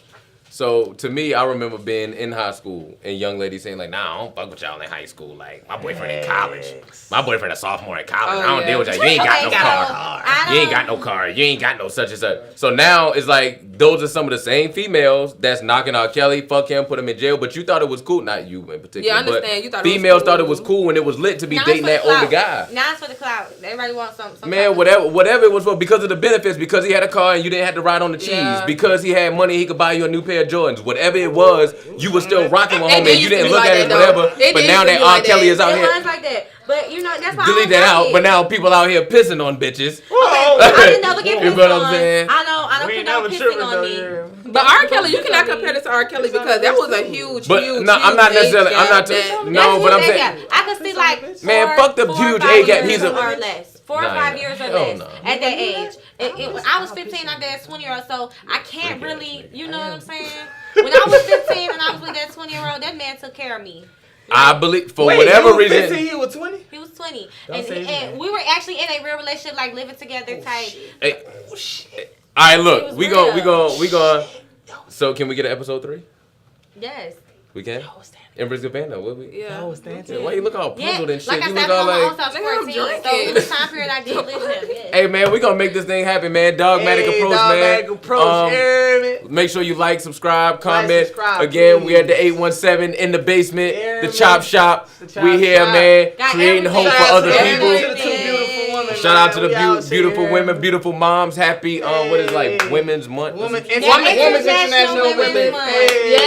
Speaker 1: So to me, I remember being in high school and young ladies saying like, "Nah, I don't fuck with y'all in high school. Like my boyfriend in college, my boyfriend a sophomore in college.
Speaker 3: Oh,
Speaker 1: I don't
Speaker 3: yeah.
Speaker 1: deal with y'all. You ain't got no car.
Speaker 4: I
Speaker 1: You ain't got no car. You ain't got no such and such." So now it's like those are some of the same females that's knocking out Kelly, fuck him, put him in jail. But you thought it was cool, not you in particular.
Speaker 3: Yeah, I understand.
Speaker 1: But
Speaker 3: You thought it was
Speaker 1: females
Speaker 3: cool.
Speaker 1: thought it was cool when it was lit to be
Speaker 4: Now
Speaker 1: dating
Speaker 4: it's
Speaker 1: that
Speaker 4: for the
Speaker 1: older
Speaker 4: clout.
Speaker 1: guy.
Speaker 4: Now it's for the clout. Everybody wants something.
Speaker 1: Man, whatever it was for, because of the benefits, because he had a car and you didn't have to ride on the cheese,
Speaker 3: Yeah.
Speaker 1: because he had money, he could buy you a new pair of Jordans. Whatever it was, you were still rocking with
Speaker 3: It
Speaker 1: him
Speaker 3: did
Speaker 1: and you
Speaker 3: used to
Speaker 1: didn't
Speaker 3: be
Speaker 1: look
Speaker 3: like
Speaker 1: at it,
Speaker 3: that, though.
Speaker 1: whatever.
Speaker 3: It
Speaker 1: But
Speaker 3: did
Speaker 1: now
Speaker 3: used to
Speaker 1: that
Speaker 3: be
Speaker 1: R.
Speaker 3: like
Speaker 1: Kelly
Speaker 3: that.
Speaker 1: is out
Speaker 4: It
Speaker 1: here,
Speaker 4: was like that. But you know, that's why
Speaker 1: delete
Speaker 4: I don't
Speaker 1: that
Speaker 4: like
Speaker 1: out.
Speaker 4: it.
Speaker 1: But now people out here pissing on bitches.
Speaker 2: Whoa.
Speaker 4: I didn't never get
Speaker 1: You
Speaker 4: pissed
Speaker 1: know what
Speaker 4: on.
Speaker 1: I'm saying?
Speaker 4: I don't
Speaker 2: We ain't
Speaker 4: condone
Speaker 2: never
Speaker 4: pissing
Speaker 2: tripping
Speaker 4: on
Speaker 2: though,
Speaker 4: me.
Speaker 2: yeah.
Speaker 3: But R. Kelly, you cannot compare this to R. Kelly because that was a huge,
Speaker 1: But
Speaker 3: huge,
Speaker 1: no, I'm not
Speaker 3: huge age
Speaker 1: necessarily. I'm not.
Speaker 3: gap
Speaker 1: No,
Speaker 4: That's
Speaker 1: but I'm
Speaker 4: huge
Speaker 1: saying.
Speaker 4: age gap. I could see like
Speaker 1: Man,
Speaker 4: four-
Speaker 1: fuck the
Speaker 4: 4 or
Speaker 1: huge
Speaker 4: 5
Speaker 1: age gap.
Speaker 4: years
Speaker 1: He's a-
Speaker 4: or less. 4 or
Speaker 1: Nah,
Speaker 4: 5
Speaker 1: nah.
Speaker 4: years or
Speaker 1: Hell
Speaker 4: less
Speaker 1: no.
Speaker 4: at that age. I was 15, I'm dad's 20-year-old, so I can't really, you know what I'm saying? When I was 15 and I was with that 20-year-old, that man took care of me.
Speaker 1: I believe for
Speaker 2: Wait,
Speaker 1: whatever
Speaker 2: you was
Speaker 1: reason.
Speaker 2: 15, he was 20?
Speaker 4: He was 20,
Speaker 2: Don't say his name.
Speaker 4: and we were actually in a real relationship, like living together type.
Speaker 1: Hey, all right,
Speaker 4: It
Speaker 1: look,
Speaker 4: was
Speaker 1: we
Speaker 4: real.
Speaker 1: going. So can we get an episode 3?
Speaker 4: Yes.
Speaker 1: We can. EmpressGabbana, what we?
Speaker 3: Yeah.
Speaker 1: Why you look all
Speaker 4: Yeah,
Speaker 1: puzzled and shit?
Speaker 4: like I
Speaker 1: You
Speaker 4: said,
Speaker 1: look all
Speaker 4: I'm on
Speaker 1: like.
Speaker 4: All Stars
Speaker 3: Nigga, I'm
Speaker 4: 14, so
Speaker 3: drinking.
Speaker 4: in the time period I did live with him. Yes.
Speaker 1: Hey man, we gonna make this thing happen, man. Dogmatic
Speaker 2: Hey,
Speaker 1: approach,
Speaker 2: Dogmatic
Speaker 1: man.
Speaker 2: approach, hear me?
Speaker 1: Make sure you like, subscribe, comment.
Speaker 2: subscribe,
Speaker 1: Again, we
Speaker 2: please.
Speaker 1: at the 817 in the basement,
Speaker 2: Hear
Speaker 1: the
Speaker 2: me?
Speaker 1: chop shop.
Speaker 2: The chop
Speaker 1: We here,
Speaker 2: shop.
Speaker 1: man,
Speaker 4: Got
Speaker 1: creating
Speaker 4: everything.
Speaker 1: hope for
Speaker 2: Shout out
Speaker 1: other
Speaker 2: to
Speaker 1: people.
Speaker 2: the two beautiful women,
Speaker 1: Shout out to
Speaker 2: man.
Speaker 1: the
Speaker 2: We out
Speaker 1: beautiful
Speaker 2: here.
Speaker 1: women, beautiful moms. Happy, what is it, like
Speaker 2: Hey.
Speaker 1: Women's Month?
Speaker 2: Women's
Speaker 4: International
Speaker 2: International
Speaker 4: Women's
Speaker 2: Women.
Speaker 4: Month.
Speaker 2: Hey.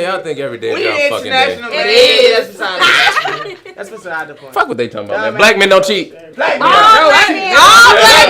Speaker 1: Y'all think every day is
Speaker 2: We
Speaker 1: y'all fucking day.
Speaker 2: international, man.
Speaker 4: It is.
Speaker 2: That's beside the point. That's beside the point.
Speaker 1: Fuck what they talking about, man. Black men don't cheat.
Speaker 2: Black men.
Speaker 4: Oh,
Speaker 2: No,
Speaker 4: black
Speaker 2: I-
Speaker 4: men.
Speaker 2: No, black